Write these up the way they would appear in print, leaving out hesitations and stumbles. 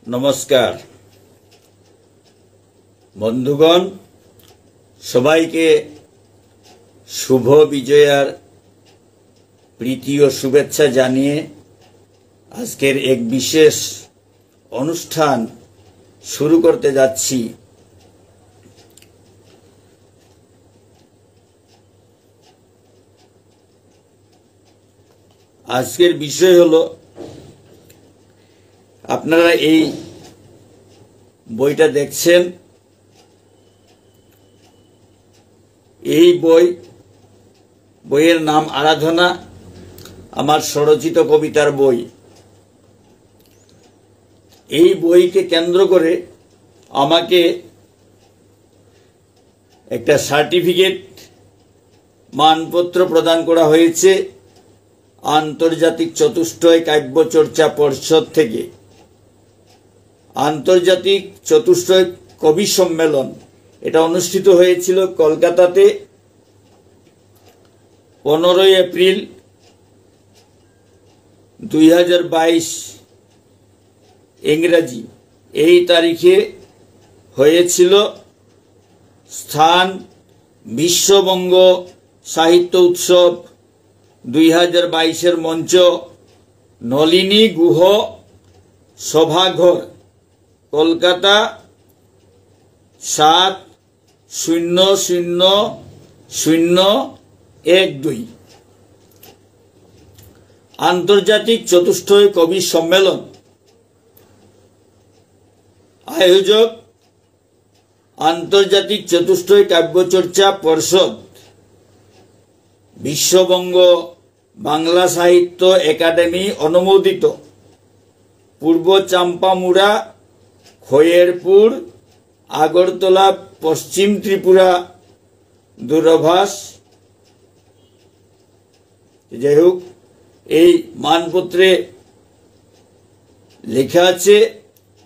নমস্কার বন্ধুগণ, সবাইকে শুভ বিজয়ার প্রীতি ও শুভেচ্ছা জানিয়ে আজকের এক বিশেষ অনুষ্ঠান শুরু করতে যাচ্ছি। আজকের বিষয় হলো, আপনারা এই বইটা দেখছেন, এই বইয়ের নাম আরাধনা, আমার স্বরচিত কবিতার বই। এই বইকে কেন্দ্র করে আমাকে একটা সার্টিফিকেট মানপত্র প্রদান করা হয়েছে আন্তর্জাতিক চতুষ্টয় কাব্য চর্চা পর্ষদ থেকে। আন্তর্জাতিক চতুষ্টয় কবি সম্মেলন এটা অনুষ্ঠিত হয়েছিল কলকাতাতে 15 এপ্রিল 2022 ইংরেজি এই তারিখে হয়েছিল। স্থান বিশ্ববঙ্গ সাহিত্য উৎসব 2022 মঞ্চ নলিনী গুহ সভাঘর, কলকাতা 7000012। আন্তর্জাতিক চতুষ্টয় কবি সম্মেলন, আয়োজক আন্তর্জাতিক চতুষ্টয় কাব্যচর্চা পর্ষদ, বিশ্ববঙ্গ বাংলা সাহিত্য একাডেমি অনুমোদিত, পূর্ব চাম্পামুড়া, খয়েরপুর, আগরতলা, পশ্চিম ত্রিপুরা, দূরভাষ। যাই হোক, এই মানপত্রে লেখা আছে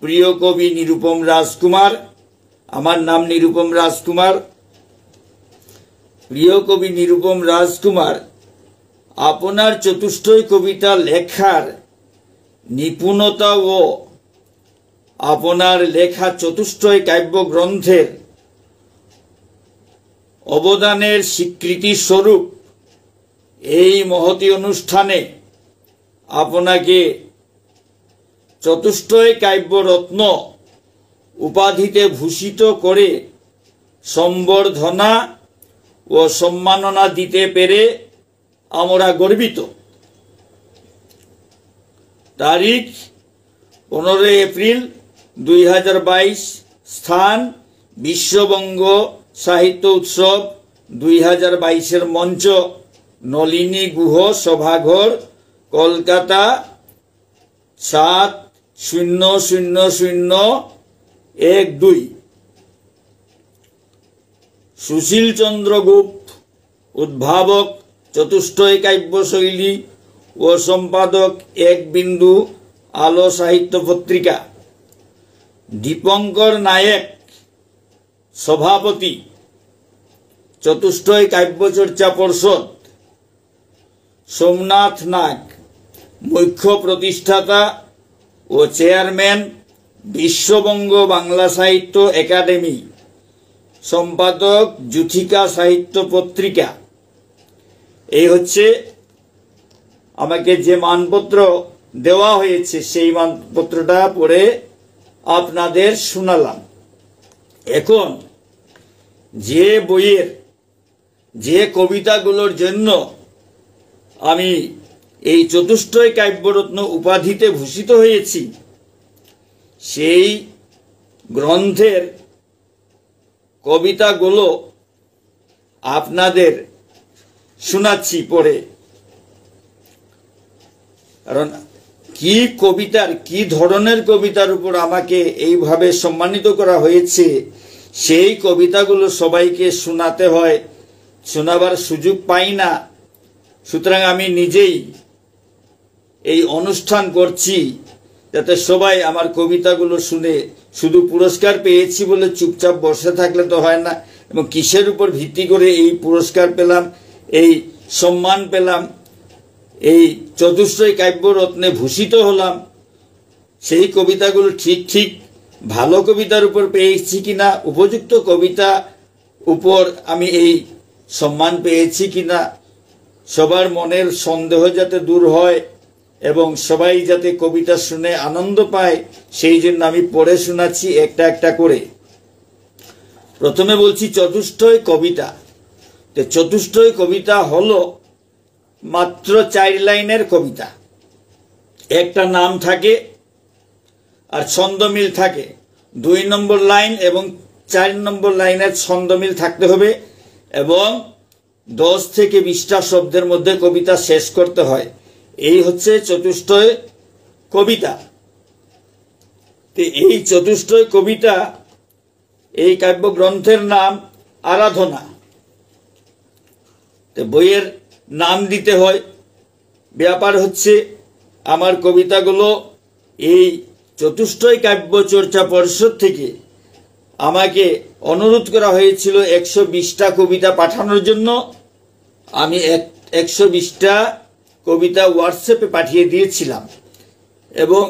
প্রিয় কবি নিরুপম রাজকুমার। আমার নাম নিরুপম রাজকুমার। প্রিয় কবি নিরুপম রাজকুমার, আপনার চতুষ্টয় কবিতা লেখার নিপুণতা ও আপনার লেখা চতুষ্টয় কাব্যগ্রন্থের অবদানের স্বীকৃতি স্বরূপ এই মহতী অনুষ্ঠানে আপনাকে চতুষ্টয় কাব্যরত্ন উপাধিতে ভূষিত করে সম্বর্ধনা ও সম্মাননা দিতে পেরে আমরা গর্বিত। তারিখ 15 এপ্রিল 2022, স্থান বিশ্ববঙ্গ সাহিত্য উৎসব 2022 মঞ্চ নলিনী গুহ সভাঘর, কলকাতা 7000012। সুশীল চন্দ্র গুপ্ত, উদ্ভাবক চতুষ্টয় কাব্য শৈলী ও সম্পাদক 1 বিন্দু আলো সাহিত্য পত্রিকা। দীপঙ্কর নায়েক, সভাপতি চতুষ্টয় কাব্যচর্চা পর্ষদ। সোমনাথ নাগ, মুখ্য প্রতিষ্ঠাতা ও চেয়ারম্যান, বিশ্ববঙ্গ বাংলা সাহিত্য একাডেমি, সম্পাদক যুথিকা সাহিত্য পত্রিকা। এই হচ্ছে আমাকে যে মানপত্র দেওয়া হয়েছে, সেই মানপত্রটা পড়ে আপনাদের শোনালাম। এখন যে বইয়ের যে কবিতাগুলোর জন্য আমি এই চতুষ্টয় কাব্যরত্ন উপাধিতে ভূষিত হয়েছি, সেই গ্রন্থের কবিতাগুলো আপনাদের শোনাচ্ছি পড়ে। কারণ কি কবিতার, কি ধরনের কবিতার উপর আমাকে এইভাবে সম্মানিত করা হয়েছে, সেই কবিতাগুলো সবাইকে শোনাতে হয়, শোনাবার সুযোগ পাই না। সুতরাং আমি নিজেই এই অনুষ্ঠান করছি যাতে সবাই আমার কবিতাগুলো শুনে শুধু পুরস্কার পেয়েছি বলে চুপচাপ বসে থাকলে তো হয় না। এবং কিসের উপর ভিত্তি করে এই পুরস্কার পেলাম, এই সম্মান পেলাম, এই চতুষ্টয় কাব্যরত্নে ভূষিত হলাম, সেই কবিতাগুলো ঠিক ঠিক ভালো কবিতার উপর পেয়েছি কিনা, উপযুক্ত কবিতা উপর আমি এই সম্মান পেয়েছি কিনা, সবার মনের সন্দেহ যাতে দূর হয় এবং সবাই যাতে কবিতা শুনে আনন্দ পায়, সেই জন্য আমি পড়ে শোনাচ্ছি একটা একটা করে। প্রথমে বলছি চতুষ্টয় কবিতা। তো চতুষ্টয় কবিতা হলো মাত্র 4 লাইনের কবিতা। একটা নাম থাকে আর ছন্দমিল থাকে। 2 নম্বর লাইন এবং 4 নম্বর লাইনের ছন্দমিল থাকতে হবে এবং 10 থেকে 20টা শব্দের মধ্যে কবিতা শেষ করতে হয়। এই হচ্ছে চতুষ্টয় কবিতা। তো এই চতুষ্টয় কবিতা, এই কাব্যগ্রন্থের নাম আরাধনা। তো বইয়ের নাম দিতে হয়। ব্যাপার হচ্ছে আমার কবিতাগুলো এই চতুষ্টয় কাব্য চর্চা পরিষদ থেকে আমাকে অনুরোধ করা হয়েছিল 120টা কবিতা পাঠানোর জন্য। আমি 120টা কবিতা হোয়াটসঅ্যাপে পাঠিয়ে দিয়েছিলাম এবং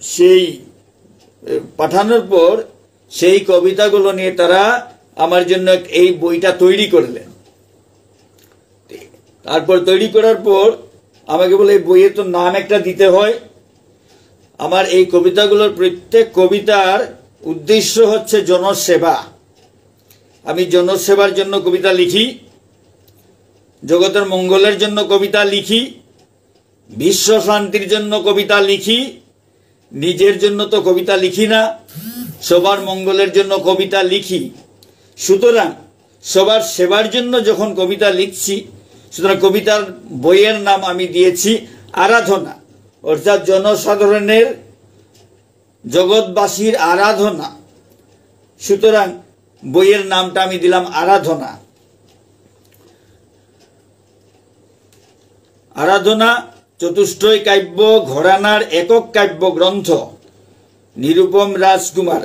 সেই পাঠানোর পর সেই কবিতাগুলো নিয়ে তারা আমার জন্য এই বইটা তৈরি করলেন। তারপর তৈরি করার পর আমাকে বলে এই বইয়ের তো নাম একটা দিতে হয়। আমার এই কবিতাগুলোর প্রত্যেক কবিতার উদ্দেশ্য হচ্ছে জনসেবা। আমি জনসেবার জন্য কবিতা লিখি, জগতের মঙ্গলের জন্য কবিতা লিখি, বিশ্ব শান্তির জন্য কবিতা লিখি। নিজের জন্য তো কবিতা লিখি না, সবার মঙ্গলের জন্য কবিতা লিখি। সুতরাং সবার সেবার জন্য যখন কবিতা লিখছি, সুতরাং কবিতার বইয়ের নাম আমি দিয়েছি আরাধনা, অর্থাৎ জনসাধারণের, জগৎবাসীর আরাধনা। সুতরাং বইয়ের নামটা আমি দিলাম আরাধনা। আরাধনা চতুষ্টয় কাব্য ঘরানার একক কাব্য গ্রন্থ। নিরুপম রাজকুমার,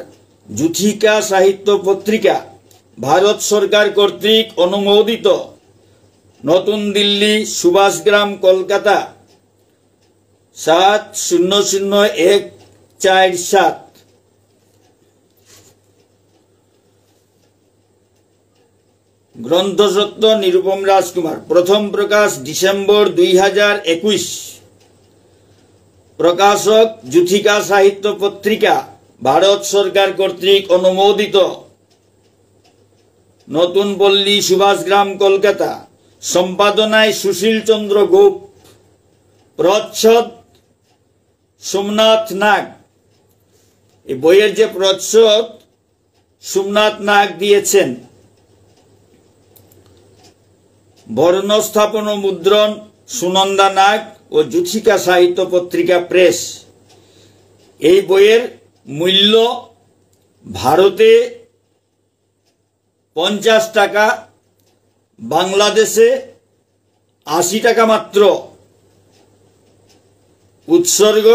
যুথিকা সাহিত্য পত্রিকা, ভারত সরকার কর্তৃক অনুমোদিত, নতুন দিল্লি, সুভাষগ্রাম, কলকাতা 700147। গ্রন্থসত্ত্ব নিরুপম রাজকুমার। প্রথম প্রকাশ ডিসেম্বর 2021। প্রকাশক যুথিকা সাহিত্য পত্রিকা, ভারত সরকার কর্তৃক অনুমোদিত, নতুন পল্লী, সুভাষগ্রাম, কলকাতা। সম্পাদনায় সুশীল চন্দ্র গোপ। প্রচ্ছদ সোমনাথ নাগ। এই বইয়ের যে প্রচ্ছদ সোমনাথ নাগ দিয়েছেন। বর্ণস্থাপন ও মুদ্রণ সুনন্দা নাগ ও যুথিকা সাহিত্য পত্রিকা প্রেস। এই বইয়ের মূল্য ভারতে 50 টাকা, বাংলাদেশে 80 টাকা মাত্র। উৎসর্গ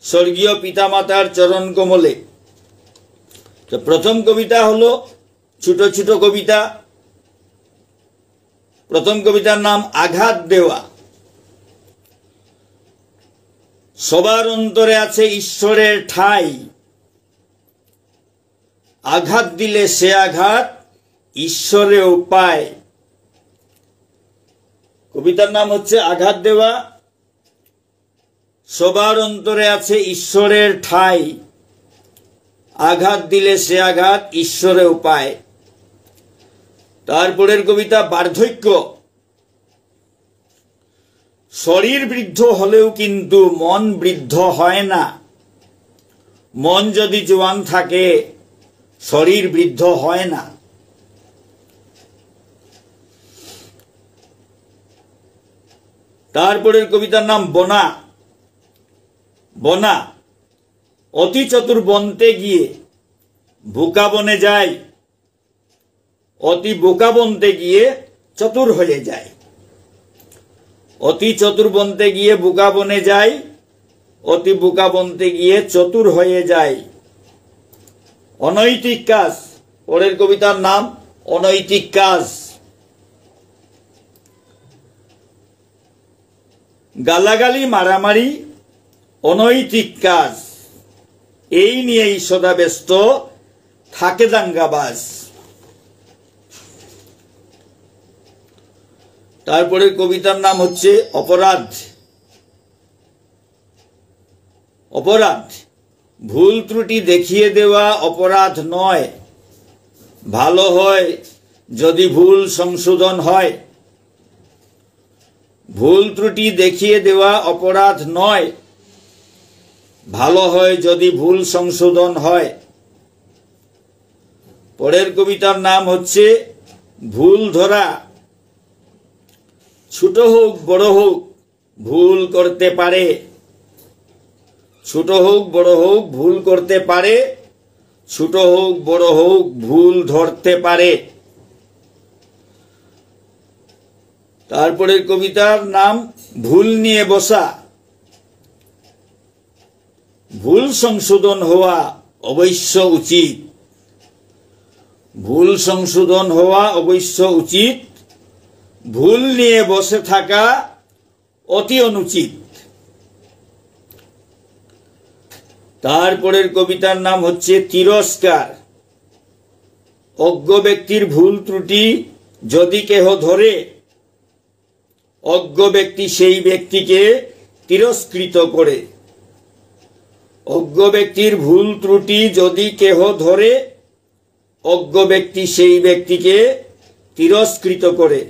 স্বর্গীয় পিতামাতার চরণ কমলে। তো প্রথম কবিতা হলো ছোট ছোট কবিতা। প্রথম কবিতার নাম আঘাত দেওয়া। সবার অন্তরে আছে ঈশ্বরের ঠাই, আঘাত দিলে সে আঘাত ঈশ্বরেও পায়। কবিতার নাম হচ্ছে আঘাত দেওয়া। সবার অন্তরে আছে ঈশ্বরের ঠাই, আঘাত দিলে সে আঘাত ঈশ্বরেও পায়। তারপরের কবিতা বার্ধক্য। শরীর বৃদ্ধ হলেও কিন্তু মন বৃদ্ধ হয় না। মন যদি জোয়ান থাকে শরীর বৃদ্ধ হয় না। তারপরের কবিতার নাম বনা। বনা। অতি চতুর বনতে গিয়ে বোকা বনে যায়, অতি বোকা বনতে গিয়ে চতুর হয়ে যায়। অতি চতুর বনতে গিয়ে বোকা বনে যায়, অতি বোকা বনতে গিয়ে চতুর হয়ে যায়। অনৈতিক কাজ। পরের কবিতার নাম অনৈতিক কাজ। গালাগালি, মারামারি অনৈতিক কাজ। এই নিয়েই সদা ব্যস্ত থাকে দাঙ্গাবাজ। তারপরে কবিতার নাম হচ্ছে অপরাধ। অপরাধ ভুল ত্রুটি দেখিয়ে দেওয়া অপরাধ নয়, ভালো হয় যদি ভুল সংশোধন হয়। ভুল ত্রুটি দেখিয়ে দেওয়া অপরাধ নয়, ভালো হয় যদি ভুল সংশোধন হয়। পরের কবিতার নাম হচ্ছে ভুল ধরা। ছোট হোক বড় হোক ভুল করতে পারে, ছোট হোক বড় হোক ভুল করতে পারে, ছোট হোক বড় হোক ভুল ধরতে পারে। তারপরে কবিতার নাম ভুল নিয়ে বসা। ভুল সংশোধন হওয়া অবশ্য উচিত, ভুল সংশোধন হওয়া অবশ্য উচিত, ভুল নিয়ে বসে থাকা অতি অনুচিত। তারপরের কবিতার নাম হচ্ছে তিরস্কার। অজ্ঞ ব্যক্তির ভুল ত্রুটি যদি কেহ ধরে, অজ্ঞ ব্যক্তি সেই ব্যক্তিকে তিরস্কৃত করে। অজ্ঞ ব্যক্তির ভুল ত্রুটি যদি কেহ ধরে, অজ্ঞ ব্যক্তি সেই ব্যক্তিকে তিরস্কৃত করে।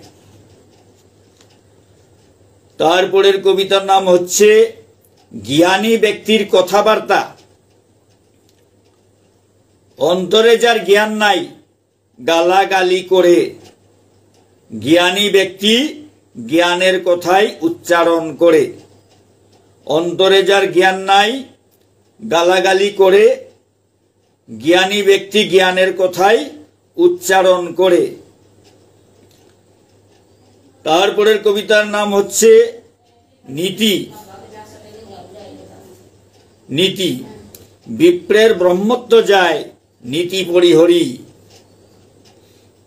তারপরের কবিতার নাম হচ্ছে জ্ঞানী ব্যক্তির কথাবার্তা। অন্তরে যার জ্ঞান নাই গালাগালি করে, জ্ঞানী ব্যক্তি জ্ঞানের কথাই উচ্চারণ করে। অন্তরে যার জ্ঞান নাই গালাগালি করে, জ্ঞানী ব্যক্তি জ্ঞানের কথাই উচ্চারণ করে। তারপরের কবিতার নাম হচ্ছে নীতি। নীতি বিপ্রের ব্রহ্মত্ব যায় নীতি পরিহরি,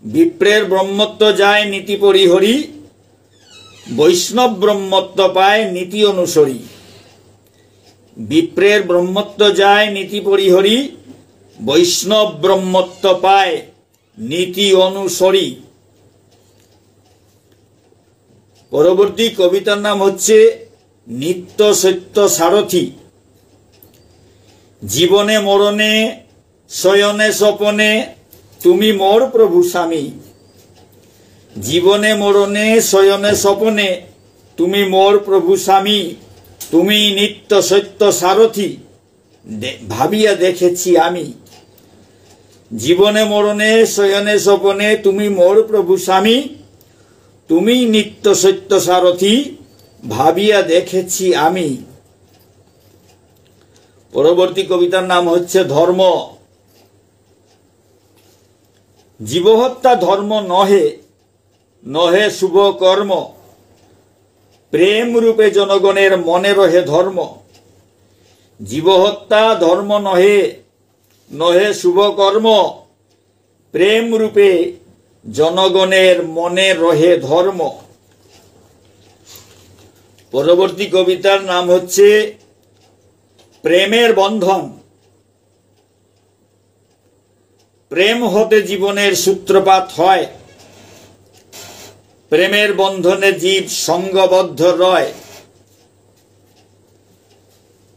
বিপ্রের ব্রহ্মত্ব যায় নীতি পরিহরি, বৈষ্ণব ব্রহ্মত্ব পায় নীতি অনুসরী। বিপ্রের ব্রহ্মত্ব যায় নীতি পরিহরি, বৈষ্ণব ব্রহ্মত্ব পায় নীতি অনুসরী। পরবর্তী কবিতার নাম হচ্ছে নিত্য সত্য সারথি। জীবনে মরণে শয়নে স্বপনে তুমি মোর প্রভু স্বামী, জীবনে মরণে শয়নে স্বপনে তুমি মোর প্রভু স্বামী, তুমি নিত্য সত্য সারথি ভাবিয়া দেখেছি আমি। জীবনে মরণে শয়নে স্বপনে তুমি মোর প্রভু স্বামী, তুমি নিত্য সত্য সারথি ভাবিয়া দেখেছি আমি। পরবর্তী কবিতার নাম হচ্ছে ধর্ম। জীবহত্যা ধর্ম নহে, নহে শুভ কর্ম, প্রেম রূপে জনগণের মনে রহে ধর্ম। জীবহত্যা ধর্ম নহে, নহে শুভ কর্ম, প্রেম রূপে জনগণের মনে রহে ধর্ম। পরবর্তী কবিতার নাম হচ্ছে প্রেমের বন্ধন। প্রেম হতে জীবনের সূত্রপাত হয়, প্রেমের বন্ধনে জীব সঙ্গবদ্ধ রয়।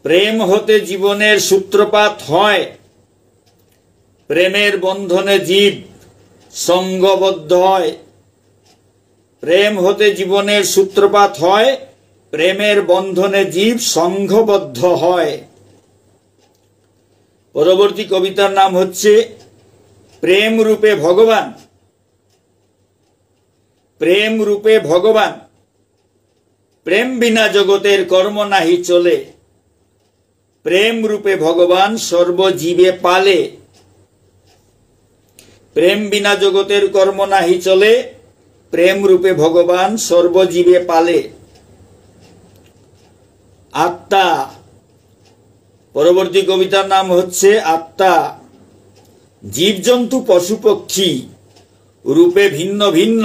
প্রেম হতে জীবনের সূত্রপাত হয়, প্রেমের বন্ধনে জীব সঙ্গবদ্ধ হয়। প্রেম হতে জীবনের সূত্রপাত হয়, প্রেমের বন্ধনে জীব সংঘবদ্ধ হয়। পরবর্তী কবিতার নাম হচ্ছে প্রেম রূপে ভগবান। প্রেম রূপে ভগবান, প্রেম বিনা জগতের কর্ম নাহি চলে, প্রেম রূপে ভগবান সর্বজীবে পালে। প্রেম বিনা জগতের কর্ম নাহি চলে, প্রেম রূপে ভগবান সর্বজীবে পালে। আত্মা। পরবর্তী কবিতার নাম হচ্ছে আত্মা। জীবজন্তু পশু পক্ষী রূপে ভিন্ন ভিন্ন,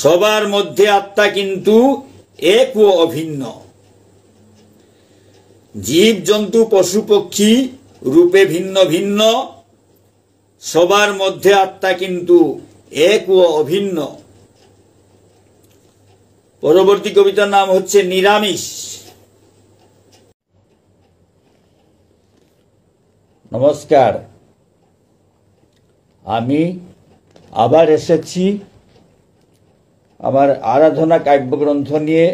সবার মধ্যে আত্মা কিন্তু এক ও অভিন্ন। জীব জন্তু পশু পক্ষী রূপে ভিন্ন ভিন্ন, সবার মধ্যে আত্মা কিন্তু এক ও অভিন্ন। পরবর্তী কবিতার নাম হচ্ছে নিরামিষ। নমস্কার, আমি আবার এসেছি আমার আরাধনা কাব্যগ্রন্থ নিয়ে।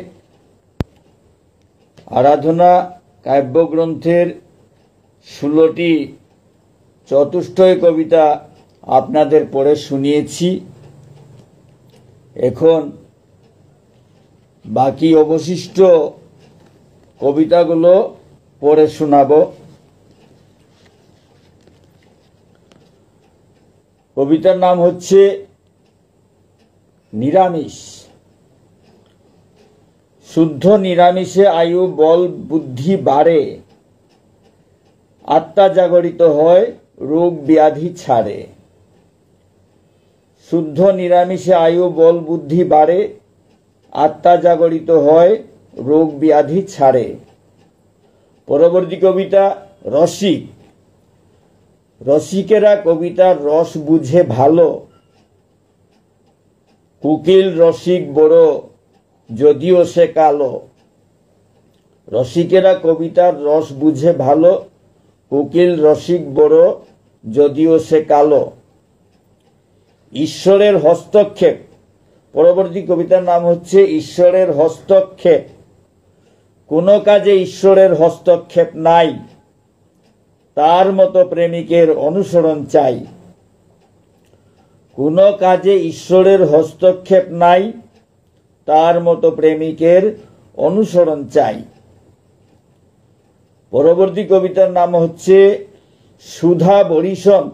আরাধনা কাব্যগ্রন্থের 16টি চতুষ্টয় কবিতা আপনাদের পড়ে শুনিয়েছি। এখন বাকি অবশিষ্ট কবিতাগুলো পড়ে শোনাবো। কবিতার নাম হচ্ছে নিরামিষ। শুদ্ধ নিরামিষে আয়ু বল বুদ্ধি বাড়ে, আত্মা জাগরিত হয় রোগ ব্যাধি ছাড়ে। শুদ্ধ নিরামিষে আয়ু বল বুদ্ধি বাড়ে, আত্মা জাগরিত হয় রোগ ব্যাধি ছাড়ে। পরবর্তী কবিতা রসিক। রসিকেরা কবিতার রস বুঝে ভালো, কুকিল রসিক বড় যদিও সে কালো। রসিকেরা কবিতার রস বুঝে ভালো, কুকিল রসিক বড় যদিও সে কালো। ঈশ্বরের হস্তক্ষেপ। পরবর্তী কবিতার নাম হচ্ছে ঈশ্বরের হস্তক্ষেপ। কোনো কাজে ঈশ্বরের হস্তক্ষেপ নাই, তার মতো প্রেমিকের অনুসরণ চাই। কোনো কাজে ঈশ্বরের হস্তক্ষেপ নাই, তার মতো প্রেমিকের অনুসরণ চাই। পরবর্তী কবিতার নাম হচ্ছে সুধা বরিশন।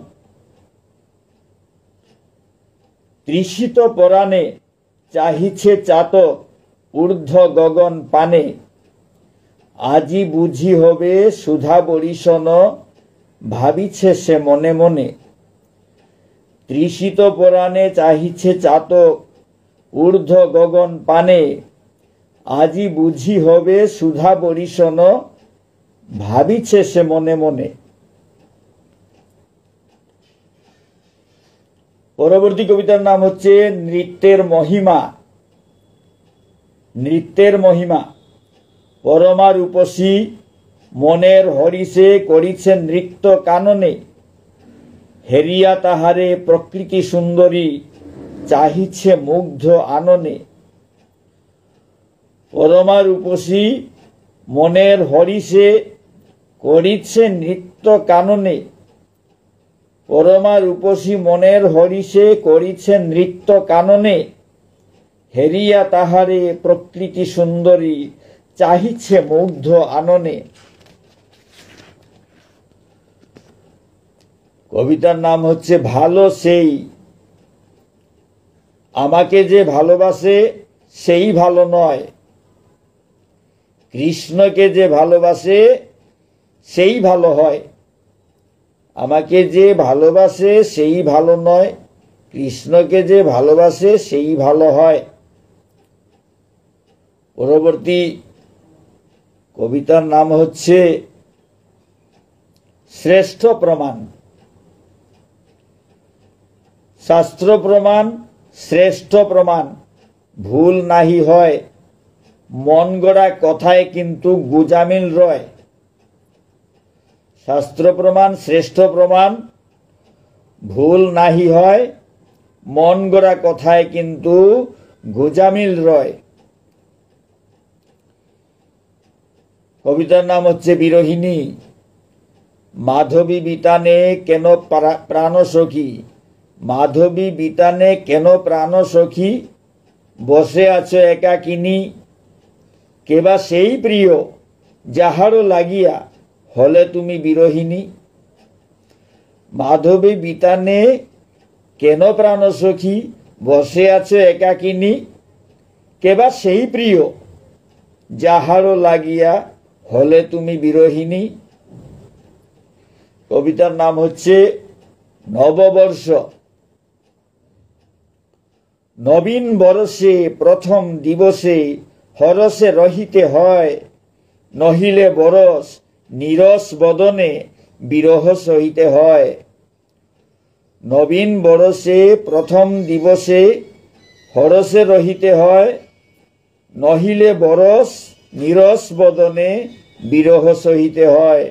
তৃষিত পরাণে চাহিছে চাতক ঊর্ধ্ব গগন পানে, আজি বুঝি হবে সুধা বরিশন ভাবিছে সে মনে মনে। তৃষিত পরাণে চাহিছে চাতক ঊর্ধ্ব গগন পানে, আজি বুঝি হবে সুধা বরিশন ভাবিছে সে মনে মনে। পরবর্তী কবিতার নাম হচ্ছে নৃত্যের মহিমা। নৃত্যের মহিমা। পরমা রূপসী মনের হরিষে করিছেন নৃত্য কাননে, হেরিয়া তাহারে প্রকৃতি সুন্দরী চাহিছে মুগ্ধ আননে। পরমা রূপসী মনের হরিষে করিছে নৃত্য কাননে। পরমা রূপসী মনের হরিষে করিছে নৃত্য কাননে, হেরিয়া তাহারে প্রকৃতি সুন্দরী চাহিছে মুগ্ধ আননে। কবিতার নাম হচ্ছে ভালো সেই। আমাকে যে ভালোবাসে সেই ভালো নয়, কৃষ্ণকে যে ভালোবাসে সেই ভালো হয়। আমাকে যে ভালোবাসে সেই ভালো নয়, কৃষ্ণকে যে ভালোবাসে সেই ভালো হয়। পরবর্তী কবিতার নাম হচ্ছে শ্রেষ্ঠ প্রমাণ। শাস্ত্র প্রমাণ শ্রেষ্ঠ প্রমাণ, ভুল নাহি হয়, মন গড়া কথায় কিন্তু গুজামিল রয়। শাস্ত্র প্রমাণ শ্রেষ্ঠ প্রমাণ, ভুল নাহি হয়, মন গড়া কথায় কিন্তু গুজামিল রয়। কবিতার নাম হচ্ছে বিরোহিণী। মাধবী বিতানে কেন প্রাণ সখী, মাধবী বিতানে কেন প্রাণ সখী, বসে আছো একাকিনী, কেবা সেই প্রিয় যাহারও লাগিয়া হলে তুমি বিরোহিণী। মাধবী বিতানে কেন প্রাণ সখী, বসে আছো একাকিনী, কেবা সেই প্রিয় যাহারও লাগিয়া হলে তুমি বিরোহিণী। কবিতার নাম হচ্ছে নববর্ষ। নবীন বরষে প্রথম দিবসে হরষে রহিতে হয়, নহিলে বরস নীরস বদনে বিরহ সহিতে হয়। নবীন বরসে প্রথম দিবসে হরসে রহিতে হয়, নহিলে বরস নীরস বদনে বিরহ সহিতে হয়।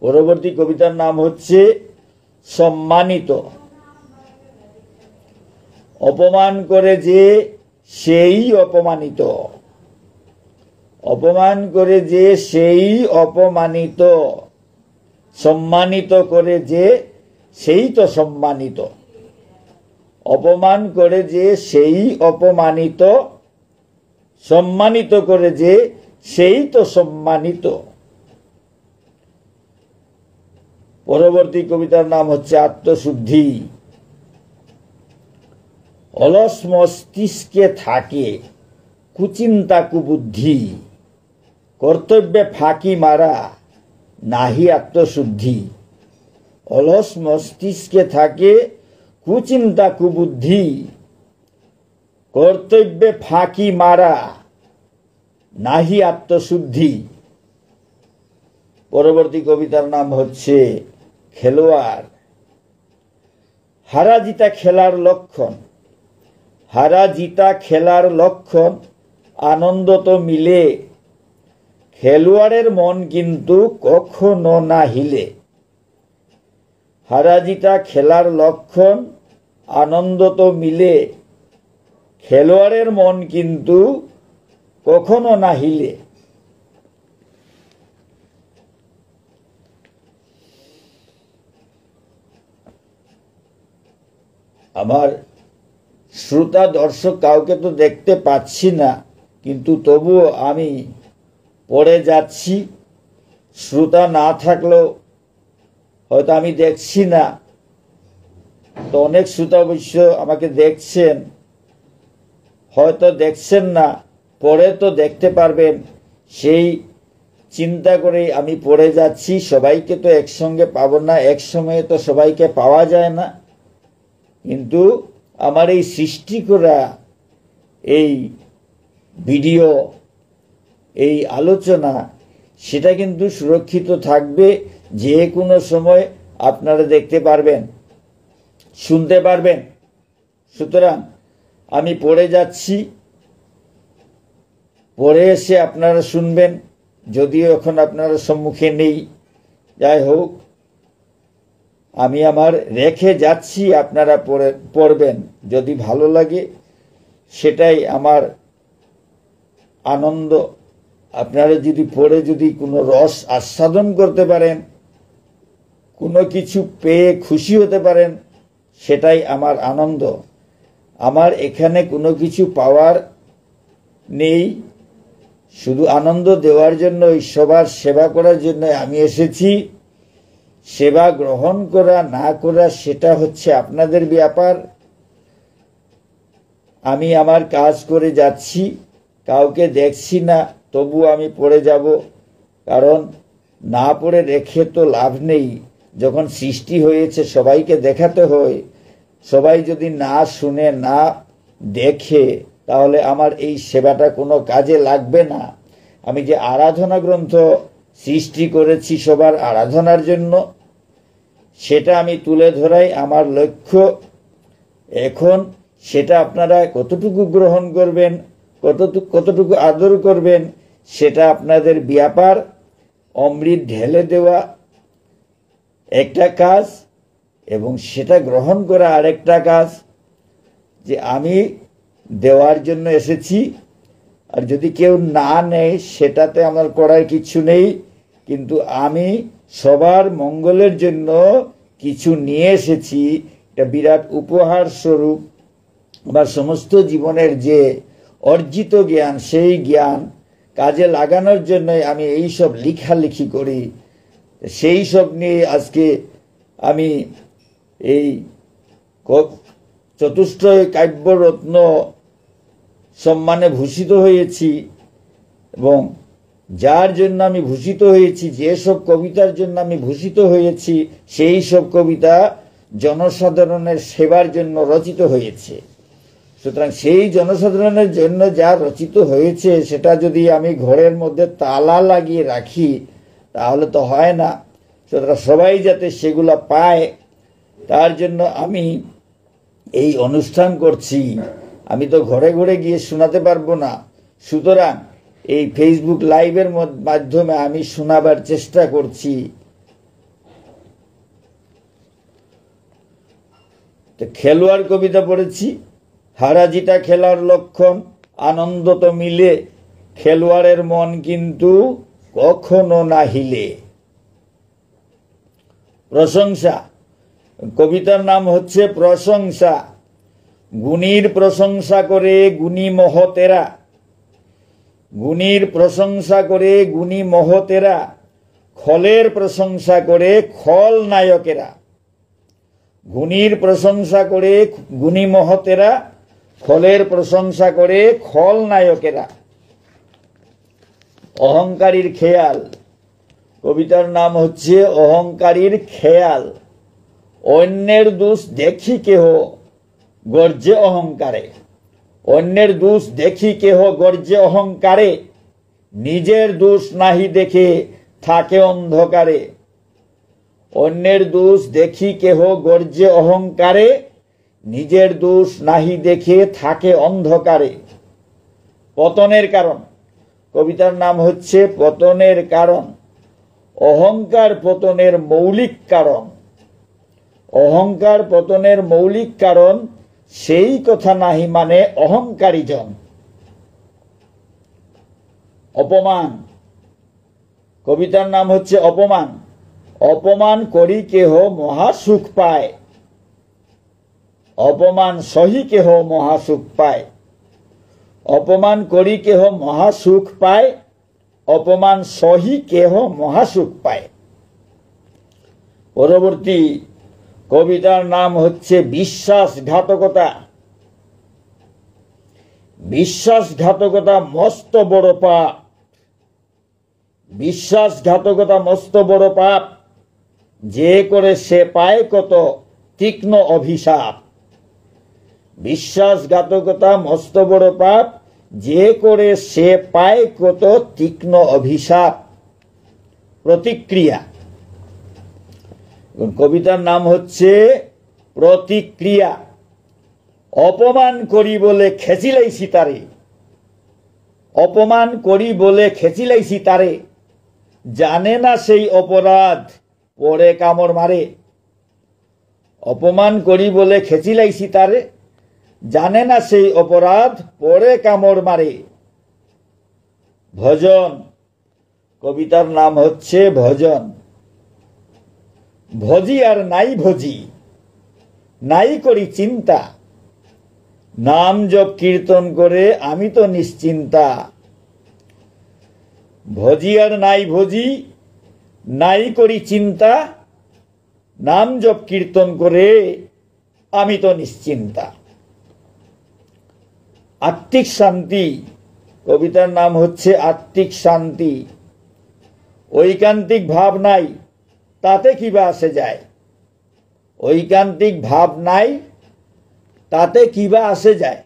পরবর্তী কবিতার নাম হচ্ছে সম্মানিত। অপমান করে যে সেই অপমানিত, অপমান করে যে সেই অপমানিত, সম্মানিত করে যে সেই তো সম্মানিত। অপমান করে যে সেই অপমানিত, সম্মানিত করে যে সেই তো সম্মানিত। পরবর্তী কবিতার নাম হচ্ছে আত্মশুদ্ধি। অলস মস্তিষ্কে থাকে কুচিন্তা কুবুদ্ধি, কর্তব্যে ফাঁকি মারা নাহি আত্মশুদ্ধি। অলস মস্তিষ্কে থাকে কুচিন্তা কুবুদ্ধি, কর্তব্যে ফাঁকি মারা নাহি আত্মশুদ্ধি। পরবর্তী কবিতার নাম হচ্ছে খেলোয়াড়। হারা জিতা খেলার লক্ষণ, হারা জিতা খেলার লক্ষণ, আনন্দ তো মিলে, খেলোয়াড়ের মন কিন্তু কখনো না হিলে। হারা জিতা খেলার লক্ষণ, আনন্দ তো মিলে, খেলোয়াড়ের মন কিন্তু কখনো না হিলে। আমার শ্রোতা দর্শক কাউকে তো দেখতে পাচ্ছি না, কিন্তু তবুও আমি পড়ে যাচ্ছি। শ্রোতা না থাকলেও হয়তো আমি দেখছি না, তো অনেক শ্রোতা অবশ্য আমাকে দেখছেন, হয়তো দেখছেন না, পরে তো দেখতে পারবেন, সেই চিন্তা করেই আমি পড়ে যাচ্ছি। সবাইকে তো একসঙ্গে পাবো না, এক সময়ে তো সবাইকে পাওয়া যায় না, কিন্তু আমার এই সৃষ্টি করা এই ভিডিও, এই আলোচনা, সেটা কিন্তু সুরক্ষিত থাকবে। যে কোনো সময় আপনারা দেখতে পারবেন, শুনতে পারবেন। সুতরাং আমি পড়ে যাচ্ছি, পরে এসে আপনারা শুনবেন, যদিও এখন আপনারা সম্মুখে নেই। যাই হোক, আমি আমার রেখে যাচ্ছি, আপনারা পড়বেন। যদি ভালো লাগে সেটাই আমার আনন্দ। আপনারা যদি পড়ে যদি কোনো রস আস্বাদন করতে পারেন, কোনো কিছু পেয়ে খুশি হতে পারেন, সেটাই আমার আনন্দ। আমার এখানে কোনো কিছু পাওয়ার নেই, শুধু আনন্দ দেওয়ার জন্য, সবার সেবা করার জন্য আমি এসেছি। সেবা গ্রহণ করা না করা সেটা হচ্ছে আপনাদের ব্যাপার। আমি আমার কাজ করে যাচ্ছি, কাউকে দেখছি না, তবু আমি পড়ে যাব, কারণ না পড়ে রেখে তো লাভ নেই। যখন সৃষ্টি হয়েছে সবাইকে দেখাতে হয়, সবাই যদি না শুনে না দেখে, তাহলে আমার এই সেবাটা কোনো কাজে লাগবে না। আমি যে আরাধনা গ্রন্থ সৃষ্টি করেছি সবার আরাধনার জন্য, সেটা আমি তুলে ধরাই আমার লক্ষ্য। এখন সেটা আপনারা কতটুকু গ্রহণ করবেন, কতটুকু আদর করবেন, সেটা আপনাদের ব্যাপার। অমৃত ঢেলে দেওয়া একটা কাজ, এবং সেটা গ্রহণ করা আরেকটা কাজ। যে আমি দেওয়ার জন্য এসেছি, আর যদি কেউ না নেয় সেটাতে আমার করার কিছু নেই, কিন্তু আমি সবার মঙ্গলের জন্য কিছু নিয়ে এসেছি। এটা বিরাট উপহার স্বরূপ। আমার সমস্ত জীবনের যে অর্জিত জ্ঞান, সেই জ্ঞান কাজে লাগানোর জন্য আমি এই সব লেখালেখি করি। সেই সব নিয়ে আজকে আমি এই চতুষ্টয় কাব্যরত্ন সম্মানে ভূষিত হয়েছি। এবং যার জন্য আমি ভূষিত হয়েছি, যেসব কবিতার জন্য আমি ভূষিত হয়েছি, সেই সব কবিতা জনসাধারণের সেবার জন্য রচিত হয়েছে। সুতরাং সেই জনসাধারণের জন্য যা রচিত হয়েছে সেটা যদি আমি ঘরের মধ্যে তালা লাগিয়ে রাখি তাহলে তো হয় না। সুতরাং সবাই যাতে সেগুলো পায় তার জন্য আমি এই অনুষ্ঠান করছি। আমি তো ঘরে ঘরে গিয়ে শোনাতে পারবো না, সুতরাং এই ফেসবুক লাইভের মাধ্যমে আমি শোনাবার চেষ্টা করছি। তো খেলোয়াড় কবিতা পড়েছি। হারাজিতা খেলার লক্ষণ, আনন্দ তো মিলে, খেলোয়াড়ের মন কিন্তু কখনো না হিলে। প্রশংসা, কবিতার নাম হচ্ছে প্রশংসা। গুণীর প্রশংসা করে গুণী মহতেরা, গুণীর প্রশংসা করে গুণী মহতেরা, খলের প্রশংসা করে খল নায়কেরা। গুণীর প্রশংসা করে গুণী মহতেরা, খলের প্রশংসা করে খল নায়কেরা। অহংকারীর খেয়াল, কবিতার নাম হচ্ছে অহংকারীর খেয়াল। অন্যের দোষ দেখি কেহ গর্জে অহংকারে, অন্যের দোষ দেখি কেহ গর্জে অহংকারে, নিজের দোষ নাহি দেখে থাকে অন্ধকারে। অন্যের দোষ দেখি কেহ গর্জে অহংকারে, নিজের দোষ নাহি দেখে থাকে অন্ধকারে। পতনের কারণ, কবিতার নাম হচ্ছে পতনের কারণ। অহংকার পতনের মৌলিক কারণ, অহংকার পতনের মৌলিক কারণ, সেই কথা নাহি মানে অহংকারী জন। অপমান, কবিতার নাম হচ্ছে অপমান। অপমান করি কেহ মহাসুখ পায়, অপমান সহি কেহ মহাসুখ পায়। অপমান করি কেহ মহাসুখ পায়, অপমান সহি কেহ মহাসুখ পায়। পরবর্তী কবিতার নাম হচ্ছে বিশ্বাসঘাতকতা। বিশ্বাসঘাতকতা মস্ত বড় পাপ, বিশ্বাসঘাতকতা মস্ত বড় পাপ, যে করে সে পায় কত তীক্ষ্ণ অভিশাপ। বিশ্বাসঘাতকতা মস্ত বড় পাপ, যে করে সে পায় কত তীক্ষ্ণ অভিশাপ। প্রতিক্রিয়া, কবিতার নাম হচ্ছে প্রতিক্রিয়া। অপমান করি বলে খেচিলাইছি তারে, অপমান করি বলে খেচিলাইছি তারে, জানে না সেই অপরাধ পরে কামড় মারে। অপমান করি বলে খেচিলাইছি তারে, জানে না সেই অপরাধ পরে কামড় মারে। ভজন, কবিতার নাম হচ্ছে ভজন। ভজি আর নাই ভজি, নাই করি চিন্তা, নাম জপ কীর্তন করে আমি তো নিশ্চিন্তা। ভজি আর নাই ভজি, নাই করি চিন্তা, নাম জপ কীর্তন করে আমি তো নিশ্চিন্তা। আত্মিক শান্তি, কবিতার নাম হচ্ছে আত্মিক শান্তি। ঐকান্তিক ভাব নাই তাতে কিবা আসে যায়, ঐকান্তিক ভাব নাই তাতে কিবা আসে যায়।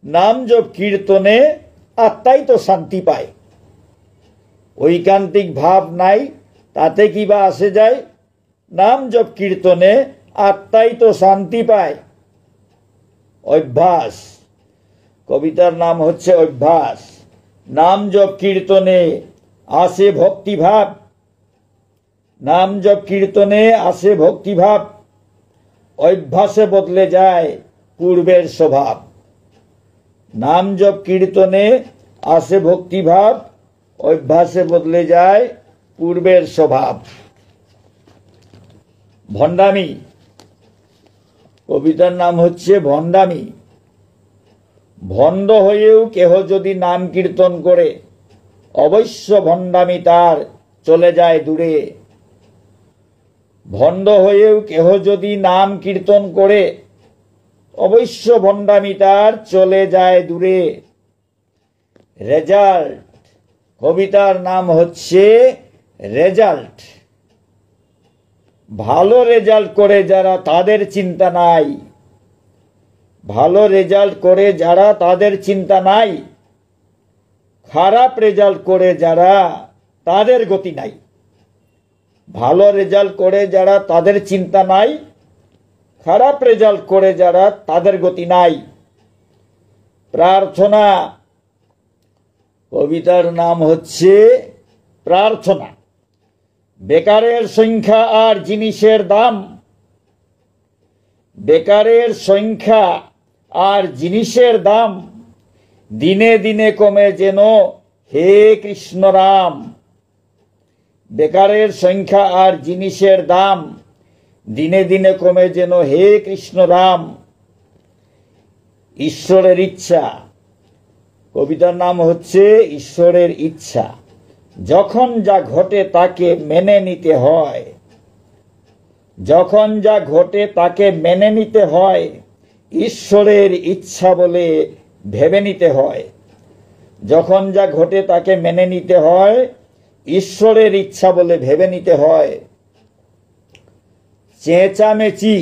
নাম জপ কীর্তনে আত্মাই তো শান্তি পায়। ঐকান্তিক ভাব নাই তাতে কিবা আসে যায়, নাম জপ কীর্তনে আত্মাই তো শান্তি পায়। অভ্যাস, কবিতার নাম হচ্ছে অভ্যাস। নাম জপ কীর্তনে আসে ভক্তিভাব, নাম জপ কীর্তনে আসে ভক্তিভাব, অভ্যাসে বদলে যায় পূর্বের স্বভাব। নাম জপ কীর্তনে আসে ভক্তিভাব, অভ্যাসে বদলে যায় পূর্বের স্বভাব। ভণ্ডামি, কবিতার নাম হচ্ছে ভণ্ডামি। ভণ্ড হয়েও কেহ যদি নাম কীর্তন করে, অবশ্য ভণ্ডামি তার চলে যায় দূরে। ভণ্ড হয়েও কেহ যদি নাম কীর্তন করে, অবশ্য ভণ্ডামি তার চলে যায় দূরে। রেজাল্ট, কবিতার নাম হচ্ছে রেজাল্ট। ভালো রেজাল্ট করে যারা তাদের চিন্তা নাই, ভালো রেজাল্ট করে যারা তাদের চিন্তা নাই, খারাপ রেজাল্ট করে যারা তাদের গতি নাই। ভালো রেজাল্ট করে যারা তাদের চিন্তা নাই, খারাপ রেজাল্ট করে যারা তাদের গতি নাই। প্রার্থনা, কবিতার নাম হচ্ছে প্রার্থনা। বেকারের সংখ্যা আর জিনিসের দাম, বেকারের সংখ্যা আর জিনিসের দাম দিনে দিনে কমে যেন হে কৃষ্ণ রাম। বেকারের সংখ্যা আর জিনিসের দাম দিনে দিনে কমে যেন হে কৃষ্ণ রাম। ঈশ্বরের ইচ্ছা, কবিতার নাম হচ্ছে ঈশ্বরের ইচ্ছা। যখন যা ঘটে তাকে মেনে নিতে হয়, যখন যা ঘটে তাকে মেনে নিতে হয়, ঈশ্বরের ইচ্ছা বলে ভেবে নিতে হয়। যখন যা ঘটে তাকে মেনে নিতে হয়, ঈশ্বরের ইচ্ছা বলে ভেবে নিতে হয়। চেঁচামেচি,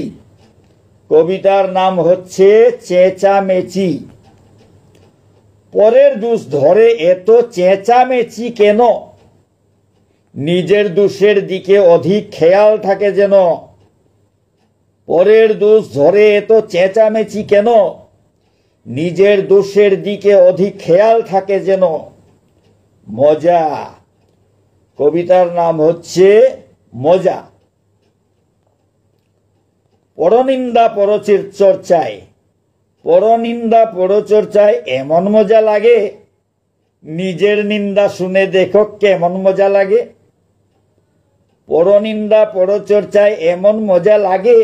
কবিতার নাম হচ্ছে চেঁচামেচি। পরের দোষ ধরে এত চেঁচামেচি কেন, নিজের দোষের দিকে অধিক খেয়াল থাকে যেন। পরের দোষ ধরে এত চেঁচামেচি কেন, নিজের দোষের দিকে অধিক খেয়াল থাকে যেন। মজা, কবিতার নাম হচ্ছে মজা। পরনিন্দা পরচর্চায়, পরনিন্দা পরচর্চায় এমন মজা লাগে, নিজের নিন্দা শুনে দেখো কেমন মজা লাগে। পরনিন্দা পরচর্চায় এমন মজা লাগে,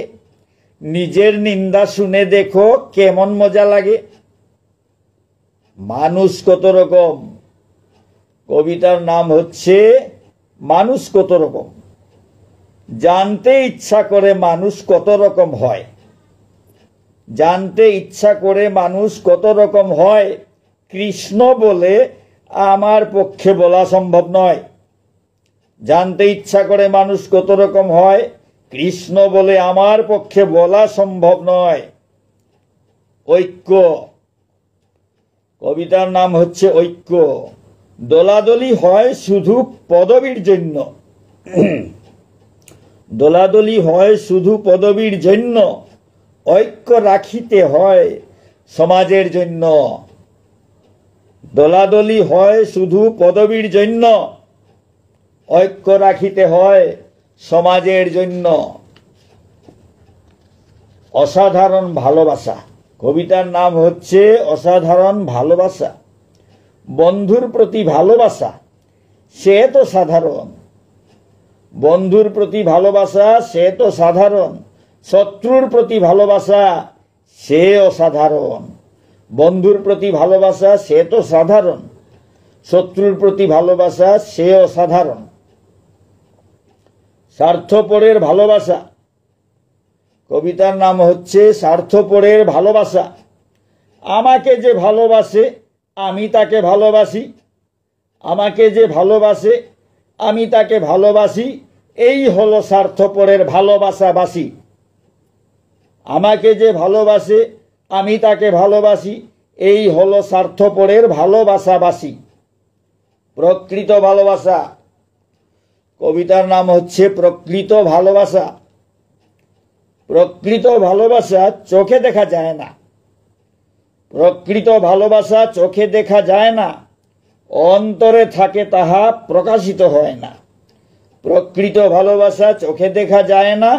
নিজের নিন্দা শুনে দেখো কেমন মজা লাগে। মানুষ কত রকম, কবিতার নাম হচ্ছে মানুষ কত রকম। জানতে ইচ্ছা করে মানুষ কত রকম হয়, জানতে ইচ্ছা করে মানুষ কত রকম হয়, কৃষ্ণ বলে আমার পক্ষে বলা সম্ভব নয়। জানতে ইচ্ছা করে মানুষ কত রকম হয়, কৃষ্ণ বলে আমার পক্ষে বলা সম্ভব নয়। ঐক্য, কবিতার নাম হচ্ছে ঐক্য। দোলাদলি হয় শুধু পদবীর জন্য, দোলাদলি হয় শুধু পদবীর জন্য, ঐক্য রাখিতে হয় সমাজের জন্য। দোলাদলি হয় শুধু পদবীর জন্য, ঐক্য রাখিতে হয় সমাজের জন্য। অসাধারণ ভালোবাসা, কবিতার নাম হচ্ছে অসাধারণ ভালোবাসা। বন্ধুর প্রতি ভালোবাসা সে তো সাধারণ, বন্ধুর প্রতি ভালোবাসা সে তো সাধারণ, শত্রুর প্রতি ভালোবাসা সে অসাধারণ। বন্ধুর প্রতি ভালোবাসা সে তো সাধারণ, শত্রুর প্রতি ভালোবাসা সে অসাধারণ। স্বার্থপরের ভালোবাসা, কবিতার নাম হচ্ছে স্বার্থপরের ভালোবাসা। আমাকে যে ভালোবাসে আমি তাকে ভালোবাসি, আমাকে যে ভালোবাসে আমি তাকে ভালোবাসি, এই হলো স্বার্থপরের ভালোবাসাবাসী। আমাকে যে ভালোবাসে আমি তাকে ভালোবাসি, এই হলো স্বার্থপরের ভালোবাসাবাসী। প্রকৃত ভালোবাসা, কবিতার নাম হচ্ছে প্রকৃত ভালোবাসা। প্রকৃত ভালোবাসা চোখে দেখা যায় না, প্রকৃত ভালোবাসা চোখে দেখা যায় না, অন্তরে থাকে তাহা প্রকাশিত হয় না। প্রকৃত ভালোবাসা চোখে দেখা যায় না,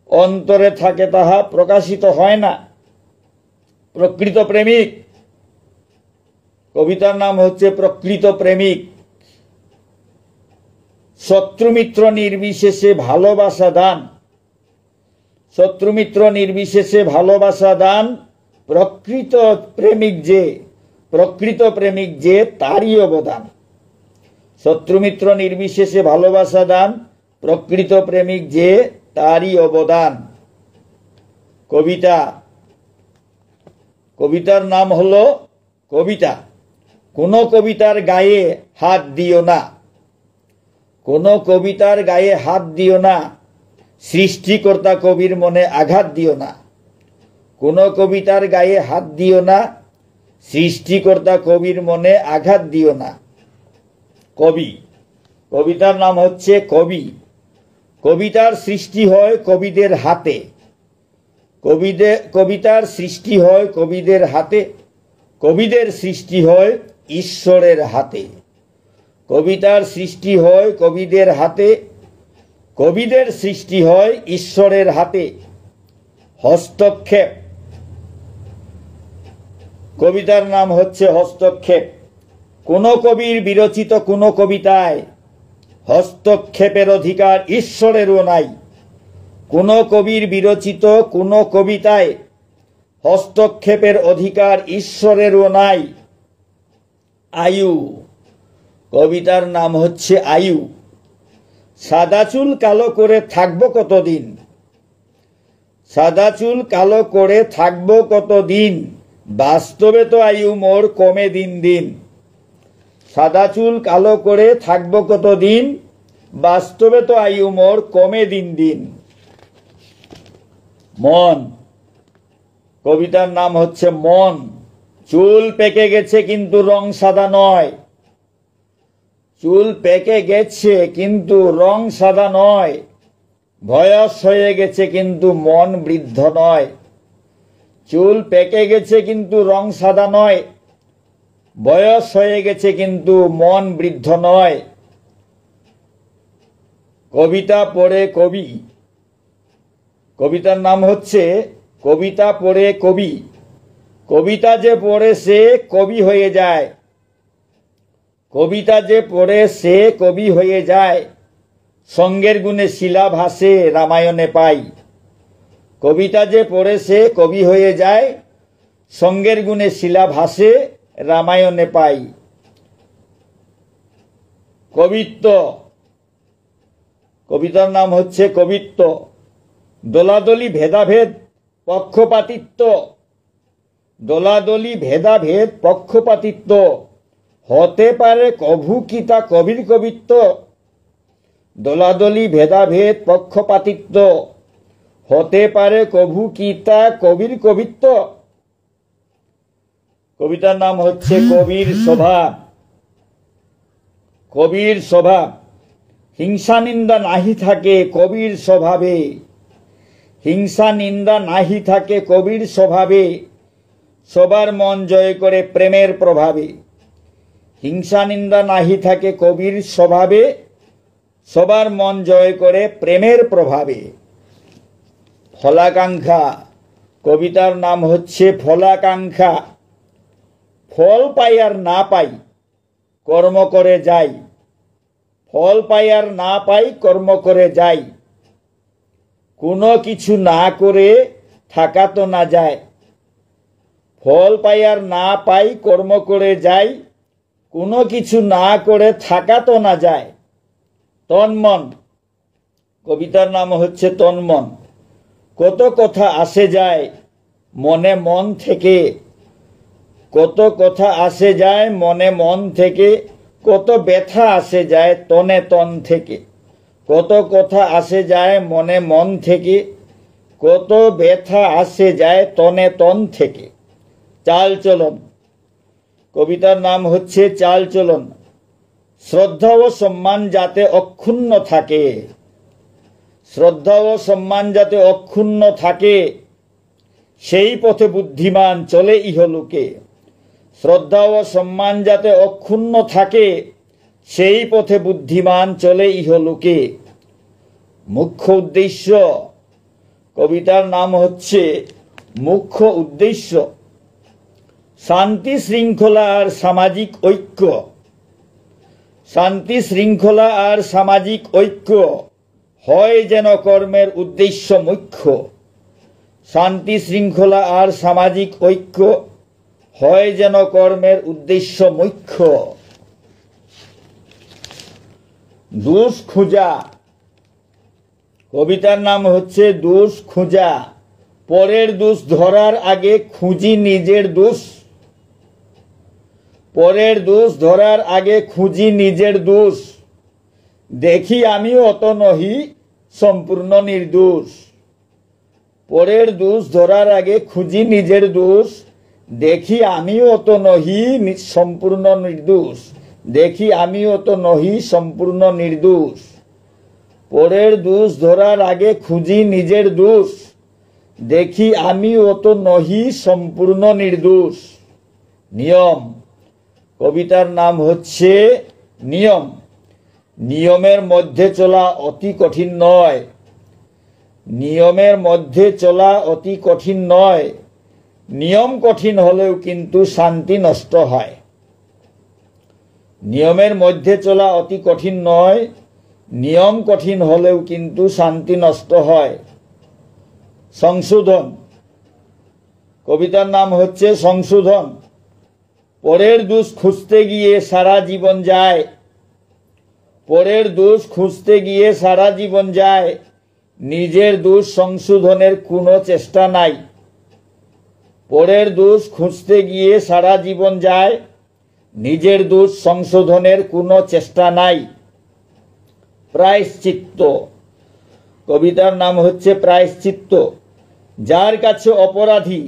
অন্তরে থাকে তাহা প্রকাশিত হয় না। প্রকৃত প্রেমিক, কবিতার নাম হচ্ছে প্রকৃত প্রেমিক। শত্রুমিত্র নির্বিশেষে ভালোবাসা দান, শত্রুমিত্র নির্বিশেষে ভালোবাসা দান। প্রকৃত প্রেমিক যে, প্রকৃত প্রেমিক যে তারই অবদান। শত্রুমিত্র নির্বিশেষে ভালোবাসা দান, প্রকৃত প্রেমিক যে তারই অবদান। কবিতা, কবিতার নাম হলো কবিতা। কোনো কবিতার গায়ে হাত দিও না, কোনো কবিতার গায়ে হাত দিও না, সৃষ্টিকর্তা কবির মনে আঘাত দিও না। কোনো কবিতার গায়ে হাত দিও না, সৃষ্টিকর্তা কবির মনে আঘাত দিও না। কবি, কবিতার নাম হচ্ছে কবি। কবিতার সৃষ্টি হয় কবিদের হাতে। কবিতার সৃষ্টি হয় কবিদের হাতে। কবিদের সৃষ্টি হয় ঈশ্বরের হাতে। কবিতার সৃষ্টি হয় কবিদের হাতে। কবিদের সৃষ্টি হয় ঈশ্বরের হাতে। হস্তক্ষেপ, কবিতার নাম হচ্ছে হস্তক্ষেপ। কোনো কবির বিরচিত কোনো কবিতায় হস্তক্ষেপের অধিকার ঈশ্বরেরও নাই। কোনো কবির বিরচিত কোনো কবিতায় হস্তক্ষেপের অধিকার ঈশ্বরেরও নাই। আয়ু, কবিতার নাম হচ্ছে আয়ু। সাদা চুল কালো করে থাকবো কতদিন, সাদা চুল কালো করে থাকবো কতদিন, বাস্তবে তো আয়ু মোর কমে দিন দিন। সাদা চুল কালো করে থাকবো কতদিন, বাস্তবে তো আয়ু মোর কমে দিন দিন। মন, কবিতার নাম হচ্ছে মন। চুল পেকে গেছে কিন্তু রং সাদা নয়। চুল পেকে গেছে কিন্তু রং সাদা নয়। বয়স হয়ে গেছে কিন্তু মন বৃদ্ধ নয়। চুল পেকে গেছে কিন্তু রং সাদা নয়। বয়স হয়ে গেছে কিন্তু মন বৃদ্ধ নয়। কবিতা পড়ে কবি, কবিতার নাম হচ্ছে কবিতা পড়ে কবি। কবিতা যে পড়ে সে কবি হয়ে যায়। কবিতা যে পড়ে সে কবি হয়ে যায়। সঙ্গের গুণে শিলা ভাসে রামায়ণে পাই। কবিতা যে পড়ে সে কবি হয়ে যায়। সঙ্গের গুণে শিলা ভাসে রামায়ণে পাই। কবিত্ব, কবিতার নাম হচ্ছে কবিত্ব। দোলাদলি ভেদাভেদ পক্ষপাতিত্ব, দোলাদলি ভেদাভেদ পক্ষপাতিত্ব, হতে পারে কভু কি তা কবির কবিত্ব। দোলাদলি ভেদাভেদ পক্ষপাতিত্ব, হতে পারে কভু কি তা কবির কবিত্ব। কবিতার নাম হচ্ছে কবির স্বভাব। কবির স্বভাব, হিংসা নিন্দা নাহি থাকে কবির স্বভাবে। হিংসা নিন্দা নাহি থাকে কবির স্বভাবে। সবার মন জয় করে প্রেমের প্রভাবে। হিংসা নিন্দা নাহি থাকে কবির স্বভাবে। সবার মন জয় করে প্রেমের প্রভাবে। ফলাকাঙ্ক্ষা, কবিতার নাম হচ্ছে ফলাকাঙ্ক্ষা। ফল পাই আর না পাই কর্ম করে যাই। ফল পাই আর না পাই কর্ম করে যাই। কোনো কিছু না করে থাকা তো না যায়। ফল পাই আর না পাই কর্ম করে যাই। কোনো কিছু না করে থাকা তো না যায়। তন্মন, কবিতার নাম হচ্ছে তন্মন। কত কথা আসে যায় মনে মন থেকে। কত কথা আসে যায় মনে মন থেকে। কত ব্যথা আসে যায় তনে তন থেকে। কত কথা আসে যায় মনে মন থেকে। কত ব্যথা আসে যায় তনে তন থেকে। চাল চলন, কবিতার নাম হচ্ছে চাল চলন। শ্রদ্ধা ও সম্মান যাতে অক্ষুণ্ণ থাকে। শ্রদ্ধা ও সম্মান যাতে অক্ষুণ্ণ থাকে, সেই পথে বুদ্ধিমান চলে ইহলোকে। শ্রদ্ধা ও সম্মান যাতে অক্ষুণ্ণ থাকে, সেই পথে বুদ্ধিমান চলে ইহলোকে। মুখ্য উদ্দেশ্য, কবিতার নাম হচ্ছে মুখ্য উদ্দেশ্য। শান্তি শৃঙ্খলা আর সামাজিক ঐক্য। শান্তি শৃঙ্খলা আর সামাজিক ঐক্য হয় যেন কর্মের উদ্দেশ্য মুখ্য। শান্তি শৃঙ্খলা আর সামাজিক ঐক্য হয় যেন কর্মের উদ্দেশ্য মুখ্য। দোষ খোঁজা, কবিতার নাম হচ্ছে দোষ খোঁজা। পরের দোষ ধরার আগে খুঁজি নিজের দোষ। পরের দোষ ধরার আগে খুঁজি নিজের দোষ। দেখি আমিও অত নহি সম্পূর্ণ নির্দোষ। পরের দোষ ধরার আগে খুঁজি নিজের দোষ, দেখি আমিও তো নহি সম্পূর্ণ নির্দোষ, দেখি আমিও তো নহি সম্পূর্ণ নির্দোষ। পরের দোষ ধরার আগে খুঁজি নিজের দোষ, দেখি আমিও তো নহি সম্পূর্ণ নির্দোষ। নিয়ম। কবিতার নাম হচ্ছে নিয়ম। নিয়মের মধ্যে চলা অতি কঠিন নয়, নিয়মের মধ্যে চলা অতি কঠিন নয়, নিয়ম কঠিন হলেও কিন্তু শান্তি নষ্ট হয়। নিয়মের মধ্যে চলা অতি কঠিন নয়, নিয়ম কঠিন হলেও কিন্তু শান্তি নষ্ট হয়। সংশোধন। কবিতার নাম হচ্ছে সংশোধন। পরের দোষ খুঁজতে গিয়ে সারা জীবন যায়, পরের দোষ খুঁজতে গিয়ে সারা জীবন যায়, নিজের দোষ সংশোধনের কোনো চেষ্টা নাই। পরের দোষ খুঁজতে গিয়ে সারা জীবন যায়, নিজের দোষ সংশোধনের কোনো চেষ্টা নাই। প্রায়শ্চিত্ত। কবিতার নাম হচ্ছে প্রায়শ্চিত্ত। যার কাছে অপরাধী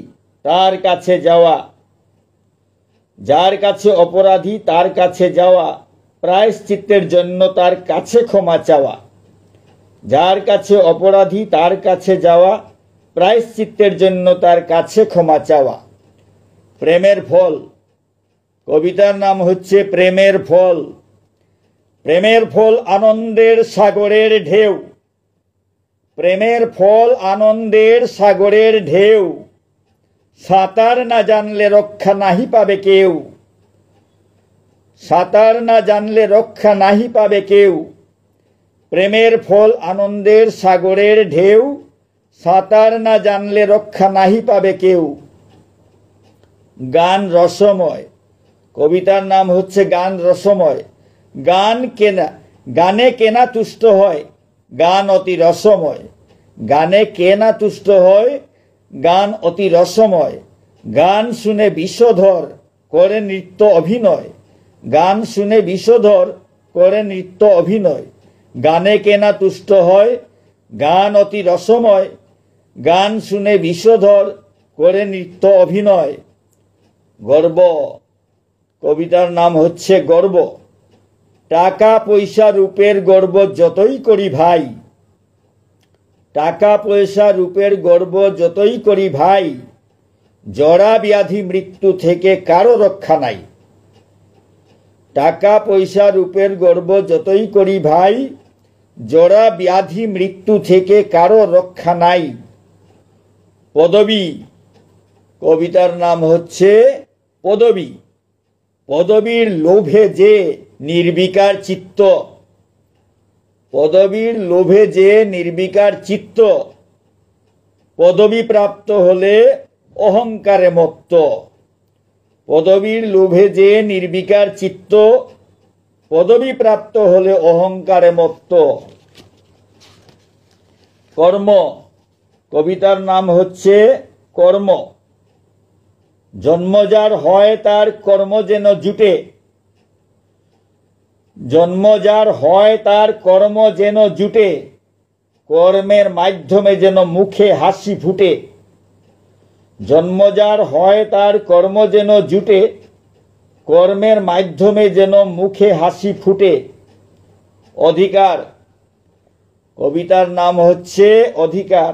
তার কাছে যাওয়া, যার কাছে অপরাধী তার কাছে যাওয়া, প্রায়শ্চিত্তের জন্য তার কাছে ক্ষমা চাওয়া। যার কাছে অপরাধী তার কাছে যাওয়া, প্রায়শ্চিত্তের জন্য তার কাছে ক্ষমা চাওয়া। প্রেমের ফল। কবিতার নাম হচ্ছে প্রেমের ফল। প্রেমের ফল আনন্দের সাগরের ঢেউ, প্রেমের ফল আনন্দের সাগরের ঢেউ, সাঁতার না জানলে রক্ষা নাহি পাবে কেউ, সাঁতার না জানলে রক্ষা নাহি পাবে কেউ। প্রেমের ফল আনন্দের সাগরের ঢেউ, সাঁতার না জানলে রক্ষা নাহি পাবে কেউ। গান রসময়। কবিতার নাম হচ্ছে গান রসময়। গানে কেনা তুষ্ট হয়, গান অতি রসময়। গানে কেনা তুষ্ট হয়, গান অতি রসময়। গান শুনে বিষধর করে নৃত্য অভিনয়, গান শুনে বিষধর করে নৃত্য অভিনয়। গানে কেনা তুষ্ট হয়, গান অতি রসময়। গান শুনে বিষধর করে নৃত্য অভিনয়। গর্ব। কবিতার নাম হচ্ছে গর্ব। টাকা পয়সা রূপের গর্ব যতই করি ভাই, টাকা পয়সা রূপের গর্ব যতই করি ভাই, জরা ব্যাধি মৃত্যু থেকে কারো রক্ষা নাই। টাকা পয়সা রূপের গর্ব যতই করি ভাই, জরা ব্যাধি মৃত্যু থেকে কারো রক্ষা নাই। পদবী। কবিতার নাম হচ্ছে পদবী। পদবীর লোভে যে নির্বিকার চিত্ত, পদবীর লোভে যে নির্বিকার চিত্ত, পদবী প্রাপ্ত হলে অহংকারে মত্ত। পদবীর লোভে যে নির্বিকার চিত্ত, পদবী প্রাপ্ত হলে অহংকারে মত্ত। কর্ম। কবিতার নাম হচ্ছে কর্ম। জন্ম যার হয় তার কর্ম যেন জুটে, জন্ম যার হয় তার কর্ম যেন জুটে, কর্মের মাধ্যমে যেন মুখে হাসি ফুটে। জন্ম যার হয় তার কর্ম যেন জুটে, কর্মের মাধ্যমে যেন মুখে হাসি ফুটে। অধিকার। কবিতার নাম হচ্ছে অধিকার।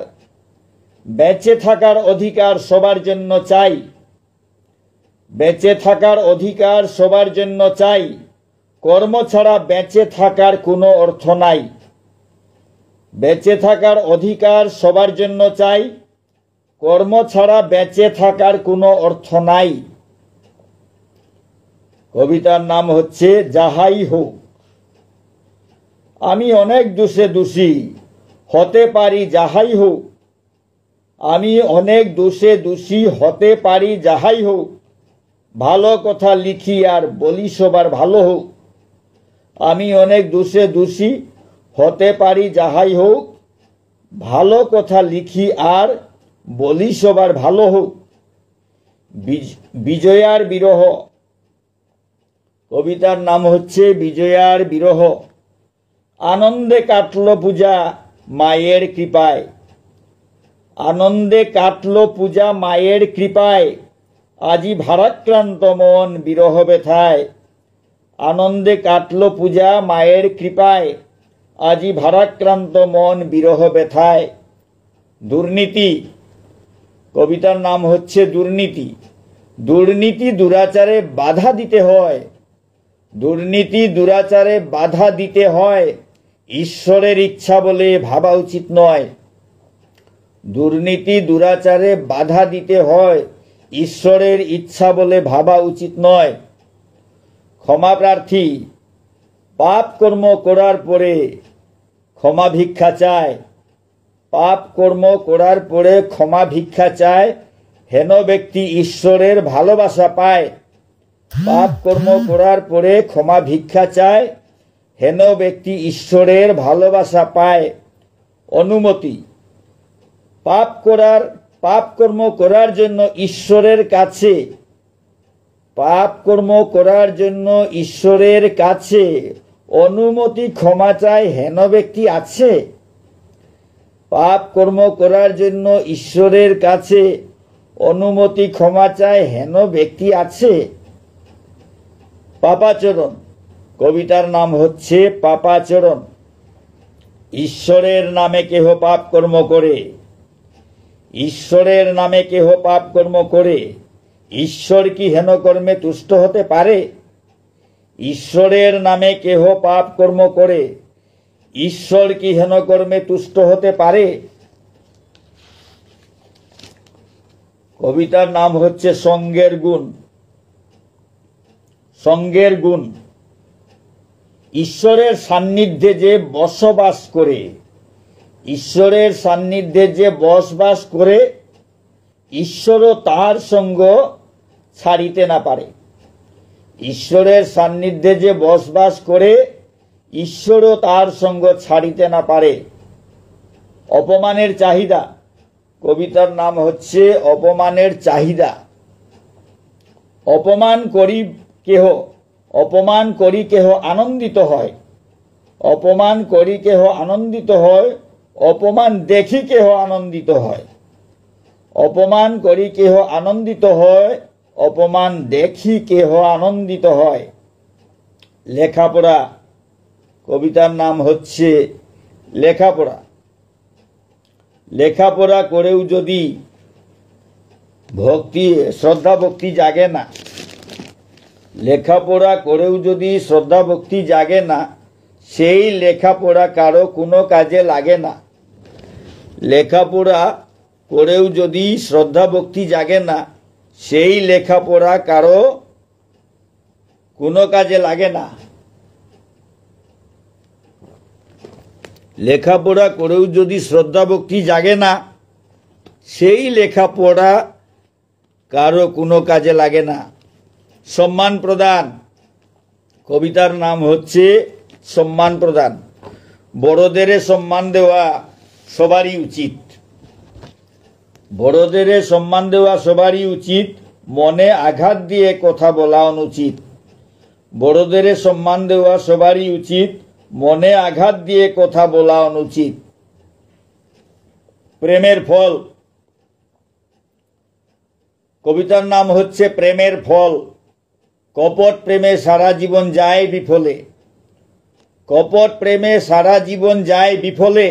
বেঁচে থাকার অধিকার সবার জন্য চাই, বেঁচে থাকার অধিকার সবার জন্য চাই, কর্ম ছাড়া বেঁচে থাকার কোনো অর্থ নাই। বেঁচে থাকার অধিকার সবার জন্য চাই, কর্ম ছাড়া বেঁচে থাকার কোনো অর্থ নাই। কবিতার নাম হচ্ছে যাহাই হোক। আমি অনেক দোষে দোষী, হতে পারি যাহাই হোক। আমি অনেক দোষে দোষী, হতে পারি যাহাই হোক। ভালো কথা লিখি আর বলি সবার ভালো হোক। আমি অনেক দোষে দোষী, হতে পারি যাহাই হোক। ভালো কথা লিখি আর বলি সবার ভালো হোক। বিজয়ার বিরহ। কবিতার নাম হচ্ছে বিজয়ার বিরহ। আনন্দে কাটল পূজা মায়ের কৃপায়, আনন্দে কাটল পূজা মায়ের কৃপায়, আজি ভারাক্রান্ত মন বিরহ ব্যথায়। আনন্দে কাটল পূজা মায়ের কৃপায়, আজি ভারাক্রান্ত মন বিরহ ব্যথায়। দুর্নীতি, কবিতার নাম হচ্ছে দুর্নীতি। দুর্নীতি দুরাচারে বাধা দিতে হয়, দুর্নীতি দুরাচারে বাধা দিতে হয়, ঈশ্বরের ইচ্ছা বলে ভাবা উচিত নয়। দুর্নীতি দুরাচারে বাধা দিতে হয়, ঈশ্বরের ইচ্ছা বলে ভাবা উচিত নয়। ক্ষমা প্রার্থী, পাপ কর্ম করার পরে ক্ষমা ভিক্ষা চায়, পাপ কর্ম করার পরে ক্ষমা ভিক্ষা চায়, হেন ব্যক্তি ঈশ্বরের ভালোবাসা পায়। পাপ কর্ম করার পরে ক্ষমা ভিক্ষা চায়, হেন ব্যক্তি ঈশ্বরের ভালোবাসা পায়। অনুমতি, পাপ কর্ম করার জন্য ঈশ্বরের কাছে, পাপ কর্ম করার জন্য ঈশ্বরের কাছে অনুমতি ক্ষমা চায় হেন ব্যক্তি আছে? পাপ কর্ম করার জন্য ঈশ্বরের কাছে অনুমতি ক্ষমা চায় হেন ব্যক্তি আছে? পাপাচরণ, কবিতার নাম হচ্ছে পাপাচরণ। ঈশ্বরের নামে কেহ পাপ কর্ম করে, ঈশ্বরের নামে কেহ পাপ কর্ম করে, ঈশ্বর কি হেন কর্মে তুষ্ট হতে পারে? ঈশ্বরের নামে কেহ পাপ কর্ম করে, ঈশ্বর কি হেন কর্মে তুষ্ট হতে পারে? কবিতার নাম হচ্ছে সঙ্গের গুণ। সঙ্গের গুণ, ঈশ্বরের সান্নিধ্যে যে বসবাস করে, ঈশ্বরের সান্নিধ্যে যে বসবাস করে, ঈশ্বরও তার সঙ্গ ছাড়িতে না পারে। ঈশ্বরের সান্নিধ্যে যে বসবাস করে, ঈশ্বরও তার সঙ্গ ছাড়িতে না পারে। অপমানের চাহিদা, কবিতার নাম হচ্ছে অপমানের চাহিদা। অপমান করি কেহ আনন্দিত হয়, অপমান করি কেহ আনন্দিত হয়, অপমান দেখি কেহ আনন্দিত হয়। অপমান করি কেহ আনন্দিত হয়, অপমান দেখি কেহ আনন্দিত হয়। লেখাপড়া, কবিতার নাম হচ্ছে লেখাপড়া। লেখাপড়া করেও যদি শ্রদ্ধা ভক্তি জাগে না, লেখাপড়া করেও যদি শ্রদ্ধা ভক্তি জাগে না, সেই লেখাপড়া কারো কোনো কাজে লাগে না। লেখাপড়া করেও যদি শ্রদ্ধা ভক্তি জাগে না, সেই লেখাপড়া কারো কোনো কাজে লাগে না। লেখাপড়া করেও যদি শ্রদ্ধা ভক্তি জাগে না, সেই লেখাপড়া কারো কোনো কাজে লাগে না। সম্মান প্রদান, কবিতার নাম হচ্ছে সম্মান প্রদান। বড়দের সম্মান দেওয়া সবারই উচিত, বড়দের সম্মান দেওয়া সবারই উচিত, মনে আঘাত দিয়ে কথা বলা অনুচিত। বড়দের সম্মান দেওয়া সবারই উচিত, মনে আঘাত দিয়ে কথা বলা অনুচিত। প্রেমের ফল, কবিতার নাম হচ্ছে প্রেমের ফল। কপট প্রেমে সারা জীবন যায় বিফলে, কপট প্রেমে সারা জীবন যায় বিফলে,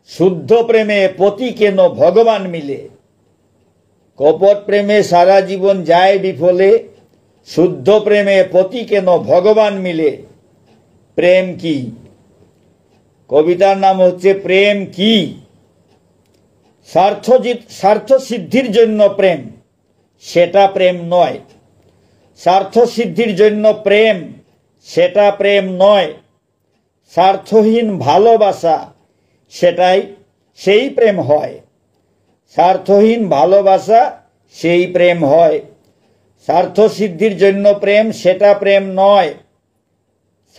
শুদ্ধ প্রেমে পতি কেন ভগবান মিলে। কপট প্রেমে সারা জীবন যায় বিফলে, শুদ্ধ প্রেমে পতি কেন ভগবান মিলে। প্রেম কি, কবিতার নাম হচ্ছে প্রেম কি। স্বার্থ সিদ্ধির জন্য প্রেম, সেটা প্রেম নয়। স্বার্থ সিদ্ধির জন্য প্রেম, সেটা প্রেম নয়। স্বার্থহীন ভালোবাসা, সেই প্রেম হয়। স্বার্থহীন ভালোবাসা সেই প্রেম হয়। স্বার্থ সিদ্ধির জন্য প্রেম, সেটা প্রেম নয়।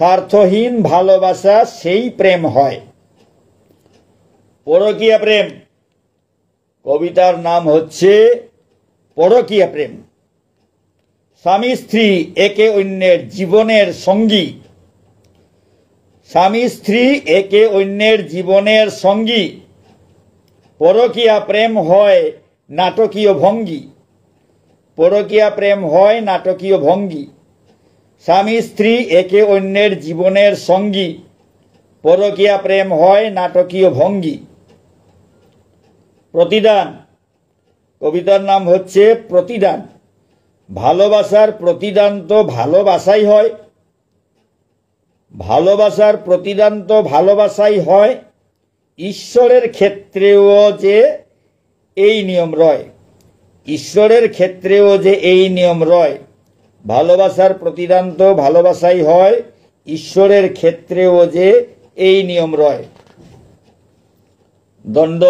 স্বার্থহীন ভালোবাসা সেই প্রেম হয়। পরকীয়া প্রেম, কবিতার নাম হচ্ছে পরকীয়া প্রেম। স্বামী স্ত্রী একে অন্যের জীবনের সঙ্গী, স্বামী স্ত্রী একে অন্যের জীবনের সঙ্গী, পরকীয়া প্রেম হয় নাটকীয় ভঙ্গি, পরকীয়া প্রেম হয় নাটকীয় ভঙ্গি। স্বামী স্ত্রী একে অন্যের জীবনের সঙ্গী, পরকীয়া প্রেম হয় নাটকীয় ভঙ্গি। প্রতিদান, কবিতার নাম হচ্ছে প্রতিদান। ভালোবাসার প্রতিদান তো ভালোবাসাই হয়, ভালোবাসার প্রতিদান তো ভালোবাসাই হয়। ঈশ্বরের ক্ষেত্রেও যে এই নিয়ম রয়, ঈশ্বরের ক্ষেত্রেও যে এই নিয়ম রয়। ভালোবাসার প্রতিদান তো ভালোবাসাই হয়, ঈশ্বরের ক্ষেত্রেও যে এই নিয়ম রয়। দণ্ড,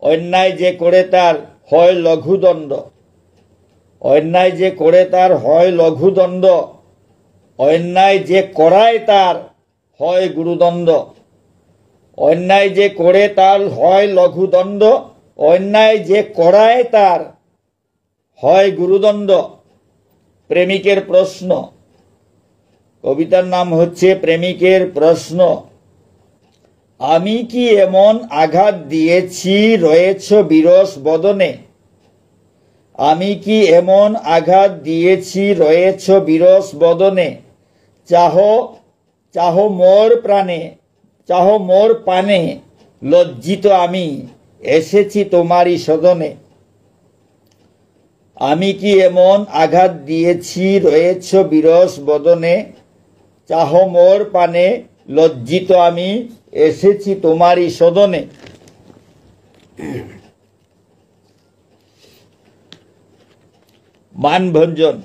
অন্যায় যে করে তার হয় লঘুদণ্ড, অন্যায় যে করে তার হয় লঘুদণ্ড। অন্যায় যে করায় তার হয় গুরুদণ্ড, অন্যায় যে করে তার হয় লঘুদণ্ড। অন্যায় যে করায় তার হয় গুরুদণ্ড। প্রেমিকের প্রশ্ন, কবিতার নাম হচ্ছে প্রেমিকের প্রশ্ন। আমি কি এমন আঘাত দিয়েছি রয়েছ বিরস বদনে, আমি কি এমন আঘাত দিয়েছি রয়েছ বিরস বদনে। চাহো চাহো মোর প্রাণে, চাহো মোর পানে, লজ্জিত আমি এসেছি তোমারই সদনে। আমি কি এমন আঘাত দিয়েছি রয়েছ বিরস বদনে। চাহো মোর পানে, লজ্জিত আমি এসেছি তোমারই সদনে। মানভঞ্জন,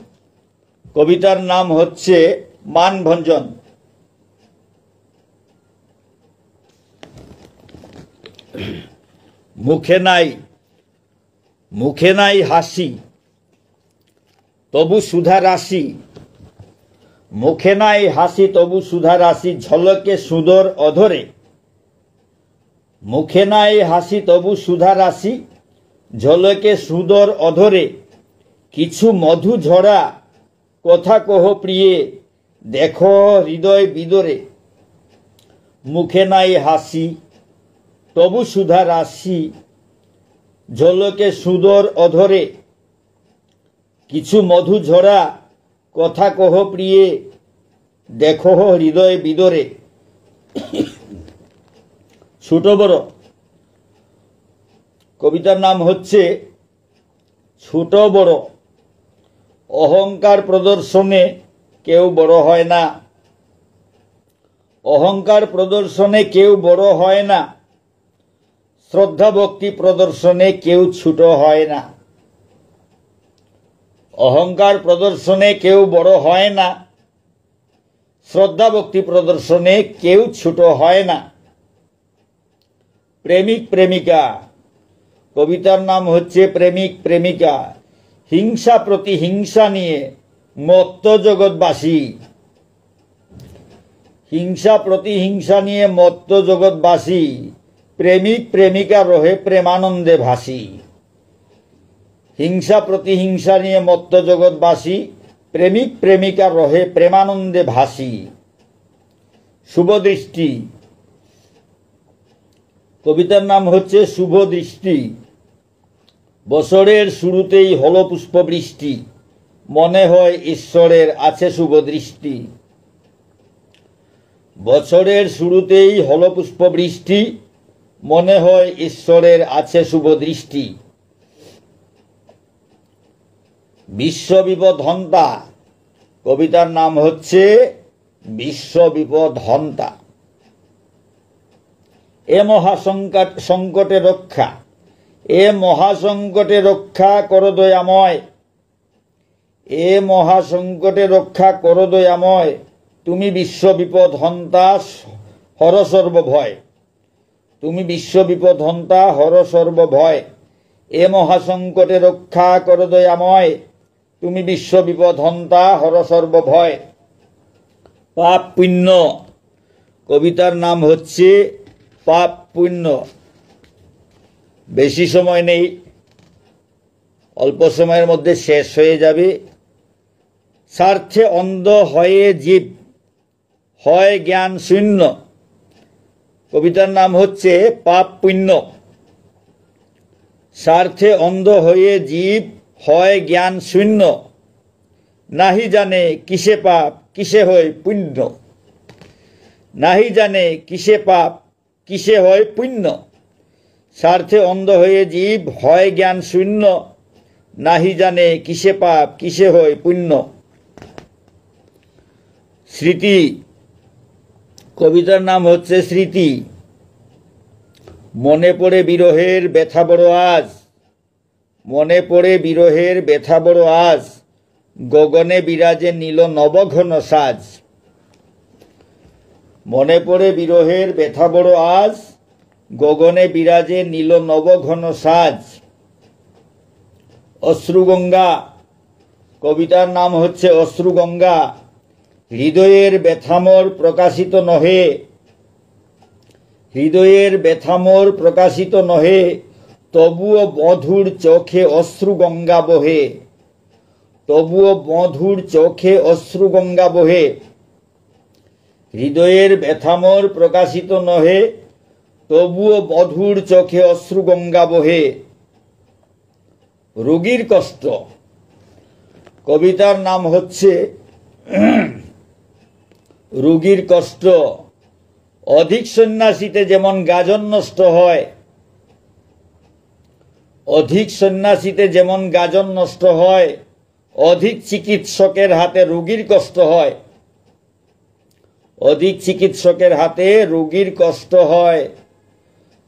কবিতার নাম হচ্ছে মানভঞ্জন। মুখে নাই, মুখে নাই হাসি তবু সুধা রাশি, মুখে নাই হাসি তবু সুধা রাশি। ঝলকে সুদর অধরে, মুখে নাই হাসি তবু সুধা রাশি। ঝলকে সুদর অধরে, কিছু মধু ঝরা কথা কহ প্রিয়ে, দেখো হৃদয় বিদরে। মুখে নাই হাসি তবু সুধা রাশি, ঝলকে সুদর অধরে, কিছু মধু ঝরা কথা কহ প্রিয়ে, দেখো হৃদয় বিদরে। ছোট বড়, কবিতার নাম হচ্ছে ছোট বড়। অহংকার প্রদর্শনে কেউ বড় হয় না, অহংকার প্রদর্শনে কেউ বড় হয় না। শ্রদ্ধা ভক্তি প্রদর্শনে কেউ ছোট হয় না, অহংকার প্রদর্শনে কেউ বড় হয় না। শ্রদ্ধা ভক্তি প্রদর্শনে কেউ ছোট হয় না। প্রেমিক প্রেমিকা, কবিতার নাম হচ্ছে প্রেমিক প্রেমিকা। হিংসা প্রতিহিংসা নিয়ে মত্ত জগৎবাসী, হিংসা প্রতিহিংসা নিয়ে মত্ত জগৎবাসী। প্রেমিক প্রেমিকা রহে প্রেমানন্দে ভাসি, হিংসা প্রতিহিংসা নিয়ে মত্ত জগৎবাসী। প্রেমিক প্রেমিকা রহে প্রেমানন্দে ভাসি। শুভ দৃষ্টি, কবিতার নাম হচ্ছে শুভ দৃষ্টি। বছরের শুরুতেই হলো পুষ্প বৃষ্টি, মনে হয় ঈশ্বরের আছে শুভ দৃষ্টি। বছরের শুরুতেই হলো পুষ্প বৃষ্টি, মনে হয় ঈশ্বরের আছে শুভ দৃষ্টি। বিশ্ব বিপদ হন্তা, কবিতার নাম হচ্ছে বিশ্ব বিপদ হন্তা। এ মহাসংকট সংকটে রক্ষা, এ মহাসংকটে রক্ষা কর দয়াময়, এ মহাসংকটে রক্ষা কর দয়াময়। তুমি বিশ্ব বিপদ হন্তা হর সর্বভয়, তুমি বিশ্ব বিপদ হন্তা হর সর্বভয়। এ মহাসংকটে রক্ষা কর দয়াময়, তুমি বিশ্ব বিপদ হন্তা হর সর্বভয়। পাপ পুণ্য, কবিতার নাম হচ্ছে পাপ পুণ্য। বেশি সময় নেই, অল্প সময়ের মধ্যে শেষ হয়ে যাবে। স্বার্থে অন্ধ হয়ে জীব হয় জ্ঞান শূন্য, কবিতার নাম হচ্ছে পাপ পুণ্য। স্বার্থে অন্ধ হয়ে জীব হয় জ্ঞান শূন্য, নাহি জানে কিসে পাপ কিসে হয় পুণ্য। নাহি জানে কিসে পাপ কিসে হয় পুণ্য। স্বার্থে অন্ধ হয়ে জীব হয় জ্ঞান শূন্য, নাহি জানে কিসে পাপ কিসে হয় পুণ্য। স্মৃতি, কবিতার নাম হচ্ছে স্মৃতি। মনে পড়ে বিরহের ব্যথা বড় আজ, মনে পড়ে বিরহের ব্যথা বড় আজ, গগনে বিরাজে নীল নবঘন সাজ। মনে পড়ে বিরহের ব্যথা বড় আজ, গগনে বিরাজে নীল নবঘন সাজ। অশ্রুগঙ্গা, কবিতার নাম হচ্ছে অশ্রুগঙ্গা। হৃদয়ের ব্যথামোর প্রকাশিত নহে, হৃদয়ের ব্যথামোর প্রকাশিত নহে, তবুও বধূর চোখে অশ্রুগঙ্গা বহে। তবুও বধূর চোখে অশ্রুগঙ্গা বহে। হৃদয়ের ব্যথামোর প্রকাশিত নহে, তবুও বধূর চোখে অশ্রুগঙ্গা বহে। রোগীর কষ্ট, কবিতার নাম হচ্ছে রোগীর কষ্ট। অধিক সন্ন্যাসীতে যেমন গাজন নষ্ট হয়, অধিক সন্ন্যাসীতে যেমন গাজন নষ্ট হয়, অধিক চিকিৎসকের হাতে রোগীর কষ্ট হয়। অধিক চিকিৎসকের হাতে রোগীর কষ্ট হয়।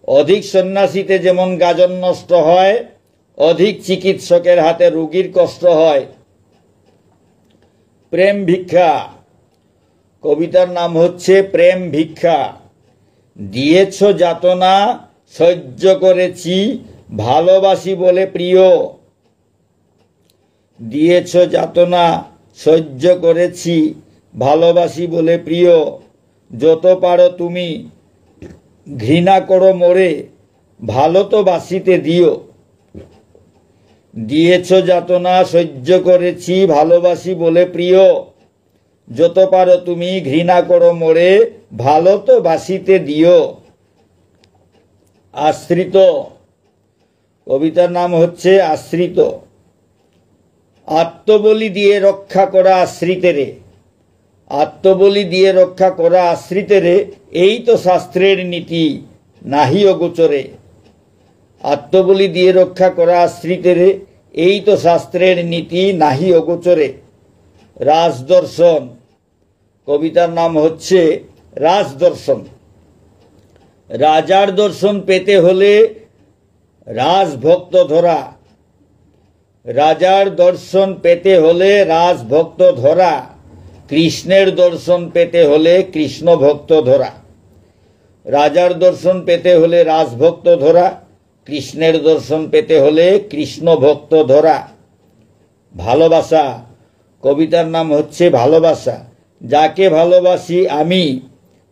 অধিক সন্ন্যাসীতে যেমন গাজন নষ্ট হয়, অধিক চিকিৎসকের হাতে রোগীর কষ্ট হয়। প্রেম ভিক্ষা, কবিতার নাম হচ্ছে প্রেম ভিক্ষা। দিয়েছ যাতনা সহ্য করেছি ভালোবাসি বলে প্রিয়। দিয়েছ যাতনা সহ্য করেছি ভালোবাসি বলে প্রিয়। যত পারো তুমি ঘৃণা করো মোরে, ভালো তো বাসিতে দিও। দিয়েছ যাতনা সহ্য করেছি ভালোবাসি বলে প্রিয়। যত পারো তুমি ঘৃণা করো মোরে, ভালো তো বাসিতে দিও। আশ্রিত, কবিতার নাম হচ্ছে আশ্রিত। আত্মবলি দিয়ে রক্ষা করা আশ্রিতেরে, আত্মবলি দিয়ে রক্ষা করা আশ্রিতেরে, এই তো শাস্ত্রের নীতি নাহি অগোচরে। আত্মবলি দিয়ে রক্ষা করা আশ্রিতেরে, এই তো শাস্ত্রের নীতি নাহি অগোচরে। রাজদর্শন, কবিতার নাম হচ্ছে রাজদর্শন। রাজার দর্শন পেতে হলে রাজভক্ত ধরা। রাজার দর্শন পেতে হলে রাজভক্ত ধরা। কৃষ্ণের দর্শন পেতে হলে কৃষ্ণ ভক্ত ধরা। রাজার দর্শন পেতে হলে রাজভক্ত ধরা। কৃষ্ণের দর্শন পেতে হলে কৃষ্ণ ভক্ত ধরা। ভালোবাসা, কবিতার নাম হচ্ছে ভালোবাসা। যাকে ভালোবাসি আমি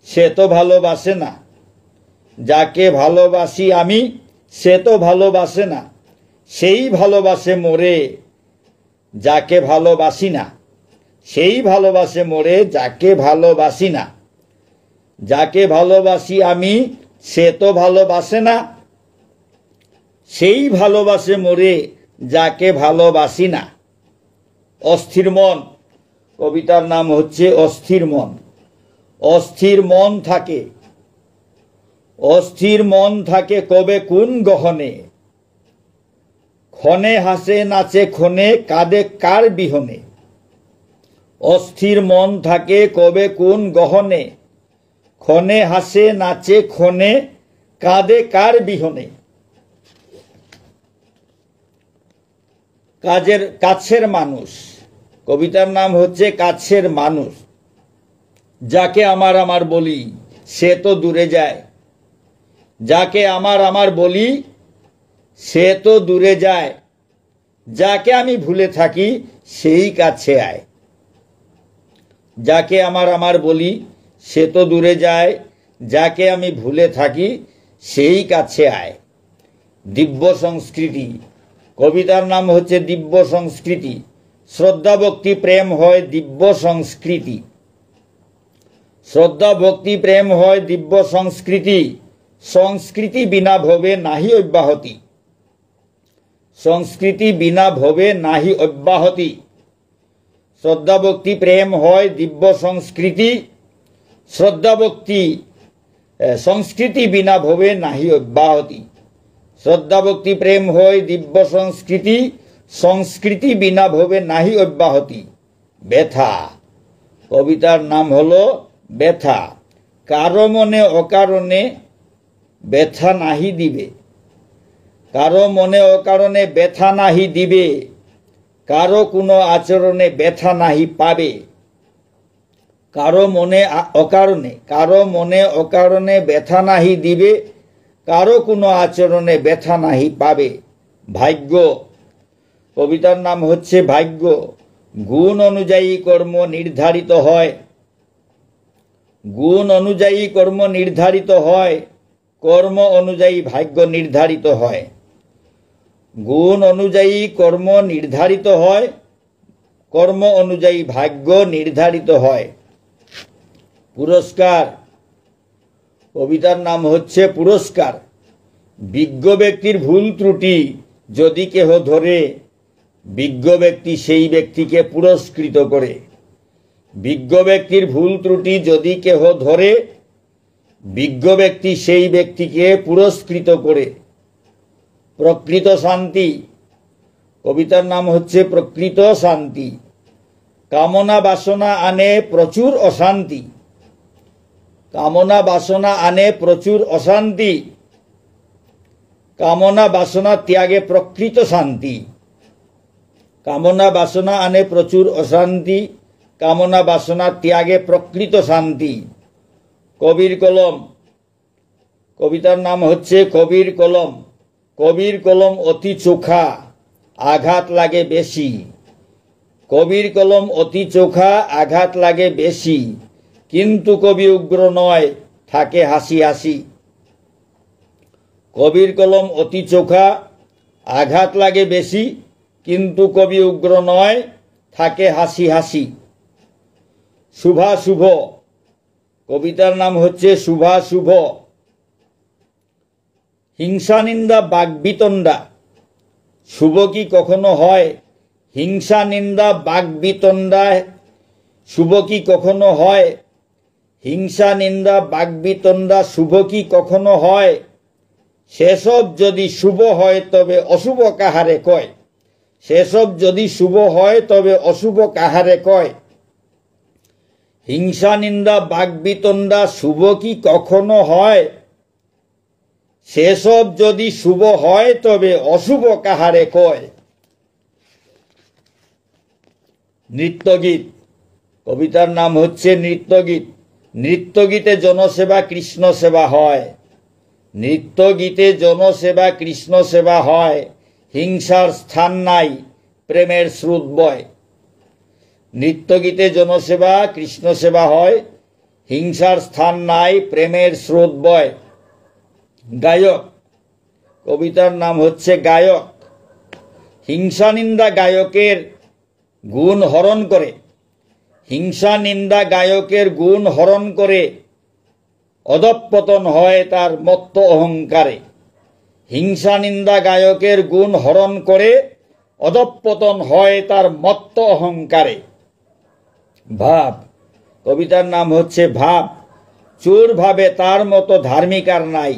সে তো ভালোবাসে না। যাকে ভালোবাসি আমি সে তো ভালোবাসে না। সেই ভালোবাসে মোরে যাকে ভালোবাসি না। সেই ভালোবাসে মোরে যাকে ভালোবাসি না। যাকে ভালোবাসি আমি সে তো ভালোবাসে না। সেই ভালোবাসে মোরে যাকে ভালোবাসি না। অস্থির মন, কবিতার নাম হচ্ছে অস্থির মন। অস্থির মন থাকে, অস্থির মন থাকে কবে কোন গহনে। ক্ষণে হাসে নাচে ক্ষণে কাঁদে কার বিহনে। অস্থির মন থাকে কবে কোন গহনে। ক্ষণে হাসে নাচে ক্ষণে কাঁদে কার বিহনে। কাছের মানুষ, কবিতার নাম হচ্ছে কাছের মানুষ। যাকে আমার আমার বলি সে তো দূরে যায়। যাকে আমার আমার বলি সে তো দূরে যায়। যাকে আমি ভুলে থাকি সেই কাছে আয়। যাকে আমার আমার বলি সে তো দূরে যায়। যাকে আমি ভুলে থাকি সেই কাছে আয়। দিব্য সংস্কৃতি, কবিতার নাম হচ্ছে দিব্য সংস্কৃতি। শ্রদ্ধা ভক্তি প্রেম হয় দিব্য সংস্কৃতি। শ্রদ্ধা ভক্তি প্রেম হয় দিব্য সংস্কৃতি। সংস্কৃতি বিনা ভবে নাহি অব্যাহতি। সংস্কৃতি বিনা ভবে নাহি অব্যাহতি। শ্রদ্ধা ভক্তি প্রেম হয় দিব্য সংস্কৃতি, শ্রদ্ধা ভক্তি সংস্কৃতি বিনা ভবে নাহি অব্যাহতি। শ্রদ্ধা ভক্তি প্রেম হয় দিব্য সংস্কৃতি, সংস্কৃতি বিনা ভবে নাহি অব্যাহতি। ব্যথা, কবিতার নাম হলো ব্যথা। কারো মনে অকারণে ব্যথা নাহি দিবে, কারো মনে অকারণে ব্যথা নাহি দিবে, কারো কোনো আচরণে ব্যথা নাহি পাবে। কারো মনে অকারণে ব্যথা নাহি দিবে, কারো কোনো আচরণে ব্যথা নাহি পাবে। ভাগ্য, কবিতার নাম হচ্ছে ভাগ্য। গুণ অনুযায়ী কর্ম নির্ধারিত হয়, গুণ অনুযায়ী কর্ম নির্ধারিত হয়, কর্ম অনুযায়ী ভাগ্য নির্ধারিত হয়। গুণ অনুযায়ী কর্ম নির্ধারিত হয়, কর্ম অনুযায়ী ভাগ্য নির্ধারিত হয়। পুরস্কার, কবিতার নাম হচ্ছে পুরস্কার। বিজ্ঞ ব্যক্তির ভুল ত্রুটি যদি কেহ ধরে, বিজ্ঞ ব্যক্তি সেই ব্যক্তিকে পুরস্কৃত করে। বিজ্ঞ ব্যক্তির ভুল ত্রুটি যদি কেহ ধরে, বিজ্ঞ ব্যক্তি সেই ব্যক্তিকে পুরস্কৃত করে। প্রকৃত শান্তি, কবিতার নাম হচ্ছে প্রকৃত শান্তি। কামনা বাসনা আনে প্রচুর অশান্তি, কামনা বাসনা আনে প্রচুর অশান্তি, কামনা বাসনা ত্যাগে প্রকৃত শান্তি। কামনা বাসনা আনে প্রচুর অশান্তি, কামনা বাসনা ত্যাগে প্রকৃত শান্তি। কবির কলম, কবিতার নাম হচ্ছে কবির কলম। কবির কলম অতি চোখা, আঘাত লাগে বেশি। কবির কলম অতি চোখা, আঘাত লাগে বেশি, কিন্তু কবি উগ্র নয়, থাকে হাসি হাসি। কবির কলম অতি চোখা, আঘাত লাগে বেশি, কিন্তু কবি উগ্র নয়, থাকে হাসি হাসি। শুভাশুভ, কবিতার নাম হচ্ছে শুভাশুভ। হিংসা নিন্দা বাগ্বিতণ্ডা, শুভ কি কখনো হয়? হিংসা নিন্দা বাগ্বিতণ্ডা শুভ কি কখনো হয়? হিংসা নিন্দা বাগ্বিতণ্ডা শুভ কি কখনো হয়? সেসব যদি শুভ হয় তবে অশুভ কাহারে কয়? সেসব যদি শুভ হয় তবে অশুভ কাহারে কয়? হিংসা নিন্দা বাগ্বিতণ্ডা শুভ কি কখনো হয়? সেসব যদি শুভ হয় তবে অশুভ কাহারে কয়? নৃত্যগীত, কবিতার নাম হচ্ছে নৃত্যগীত। নৃত্যগীতে জনসেবা কৃষ্ণ সেবা হয়, নৃত্যগীতে জনসেবা কৃষ্ণ সেবা হয়। হিংসার স্থান নাই, প্রেমের স্রোত বয়। নৃত্যগীতে জনসেবা কৃষ্ণ সেবা হয়, হিংসার স্থান নাই, প্রেমের স্রোত বয়। গায়ক, কবিতার নাম হচ্ছে গায়ক। হিংসা নিন্দা গায়কের গুণ হরণ করে, হিংসা নিন্দা গায়কের গুণ হরণ করে, অধঃপতন হয় তার মত্ত অহংকারে। হিংসা নিন্দা গায়কের গুণ হরণ করে, অধঃপতন হয় তার মত্ত অহংকারে। ভাব, কবিতার নাম হচ্ছে ভাব। চোর ভাবে তার মতো ধার্মিক আর নাই,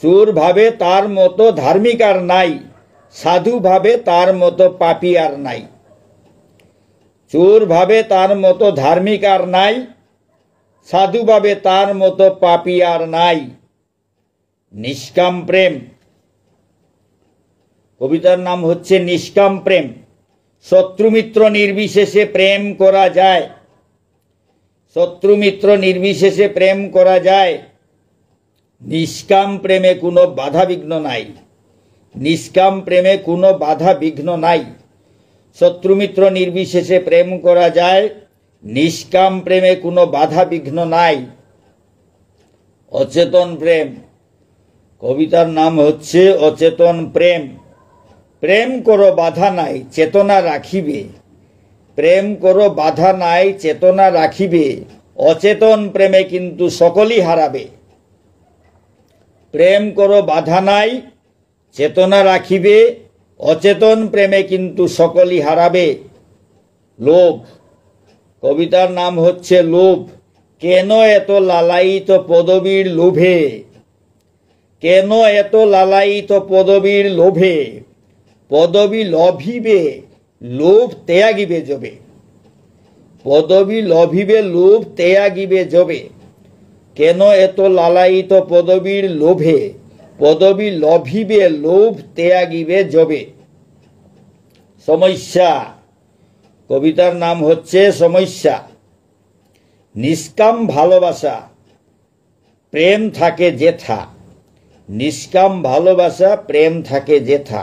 চোর ভাবে তার মতো ধার্মিক আর নাই, সাধু ভাবে তার মতো পাপী আর নাই। চোর ভাবে তার মতো ধার্মিক আর নাই, সাধু ভাবে তার মতো পাপী আর নাই। নিষ্কাম প্রেম, কবিতার নাম হচ্ছে নিষ্কাম প্রেম। শত্রুমিত্র নির্বিশেষে প্রেম করা যায়, শত্রুমিত্র নির্বিশেষে প্রেম করা যায়। নিষ্কাম প্রেমে কোনো বাধা বিঘ্ন নাই, নিষ্কাম প্রেমে কোনো বাধা বিঘ্ন নাই। শত্রুমিত্র নির্বিশেষে প্রেম করা যায়, নিষ্কাম প্রেমে কোনো বাধা বিঘ্ন নাই। অচেতন প্রেম, কবিতার নাম হচ্ছে অচেতন প্রেম। প্রেম করো বাধা নাই, চেতনা রাখিবে। প্রেম করো বাধা নাই, চেতনা রাখিবে। অচেতন প্রেমে কিন্তু সকলই হারাবে। প্রেম করো বাধা নাই, চেতনা রাখিবে, অচেতন প্রেমে কিন্তু সকলই হারাবে। লোভ, কবিতার নাম হচ্ছে লোভ। কেন এত লালায়িত পদবীর লোভে, কেন এত লালায়িত পদবীর লোভে, পদবী লভিবে লোভ ত্যাগিবে যবে, পদবী লভিবে লোভ ত্যাগিবে যবে। কেন এত লালায়িত পদবীর লোভে, পদবী লভিবে লোভ ত্যাগিবে যবে। সমস্যা, কবিতার নাম হচ্ছে সমস্যা। নিষ্কাম ভালোবাসা প্রেম থাকে যেথা, নিষ্কাম ভালোবাসা প্রেম থাকে যেথা।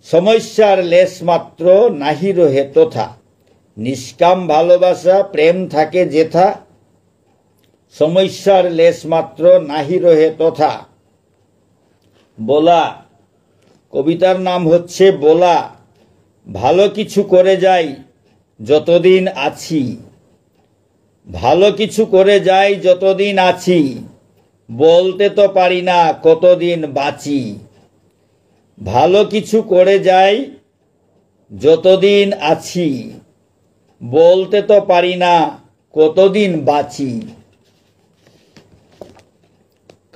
সমস্যার লেশ মাত্র নাহি রহে তথা, নিষ্কাম ভালোবাসা প্রেম থাকে যেথা, সমস্যার লেশ মাত্র নাহি রহে তথা। বলা, কবিতার নাম হচ্ছে বলা। ভালো কিছু করে যাই যতদিন আছি, ভালো কিছু করে যাই যতদিন আছি, বলতে তো পারি না কতদিন বাঁচি। ভালো কিছু করে যাই যতদিন আছি, বলতে তো পারি না কতদিন বাঁচি।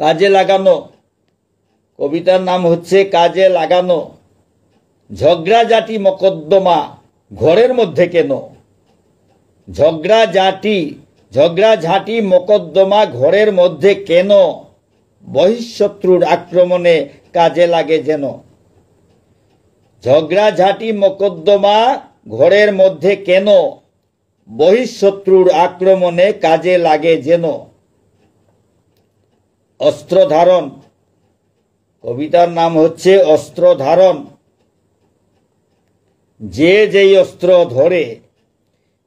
কাজে লাগানো, কবিতার নাম হচ্ছে কাজে লাগানো। ঝগড়াঝাটি মকদ্দমা ঘরের মধ্যে কেন, ঝগড়াঝাটি মকদ্দমা ঘরের মধ্যে কেন, বহিঃশত্রুর আক্রমণে কাজে লাগে যেন। ঝগড়াঝাটি মকদ্দমা ঘরের মধ্যে কেন, বহিঃশত্রুর আক্রমণে কাজে লাগে যেন। অস্ত্র ধারণ, কবিতার নাম হচ্ছে অস্ত্র ধারণ। যে যেই অস্ত্র ধরে,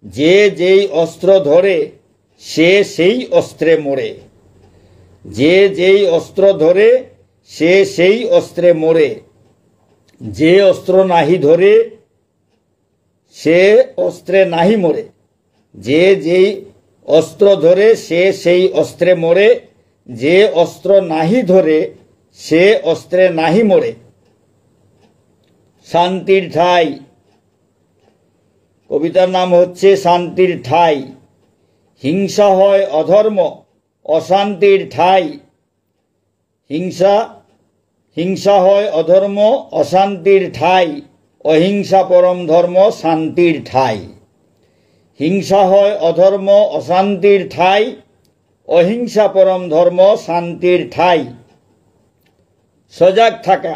যে যেই অস্ত্র ধরে, সে সেই অস্ত্রে মরে। যে যেই অস্ত্র ধরে, সে সেই অস্ত্রে মরে। যে অস্ত্র নাহি ধরে, সে অস্ত্রে নাহি মরে। যে যেই অস্ত্র ধরে, সে সেই অস্ত্রে মরে। যে অস্ত্র নাহি ধরে, সে অস্ত্রে নাহি মরে। শান্তির ঠাই, কবিতার নাম হচ্ছে শান্তির ঠাই। হিংসা হয় অধর্ম অশান্তির ঠাই, হিংসা হয় অধর্ম অশান্তির ঠাই, অহিংসা পরম ধর্ম শান্তির ঠাই। হিংসা হয় অধর্ম অশান্তির ঠাই, অহিংসা পরম ধর্ম শান্তির ঠাই। সজাগ থাকা,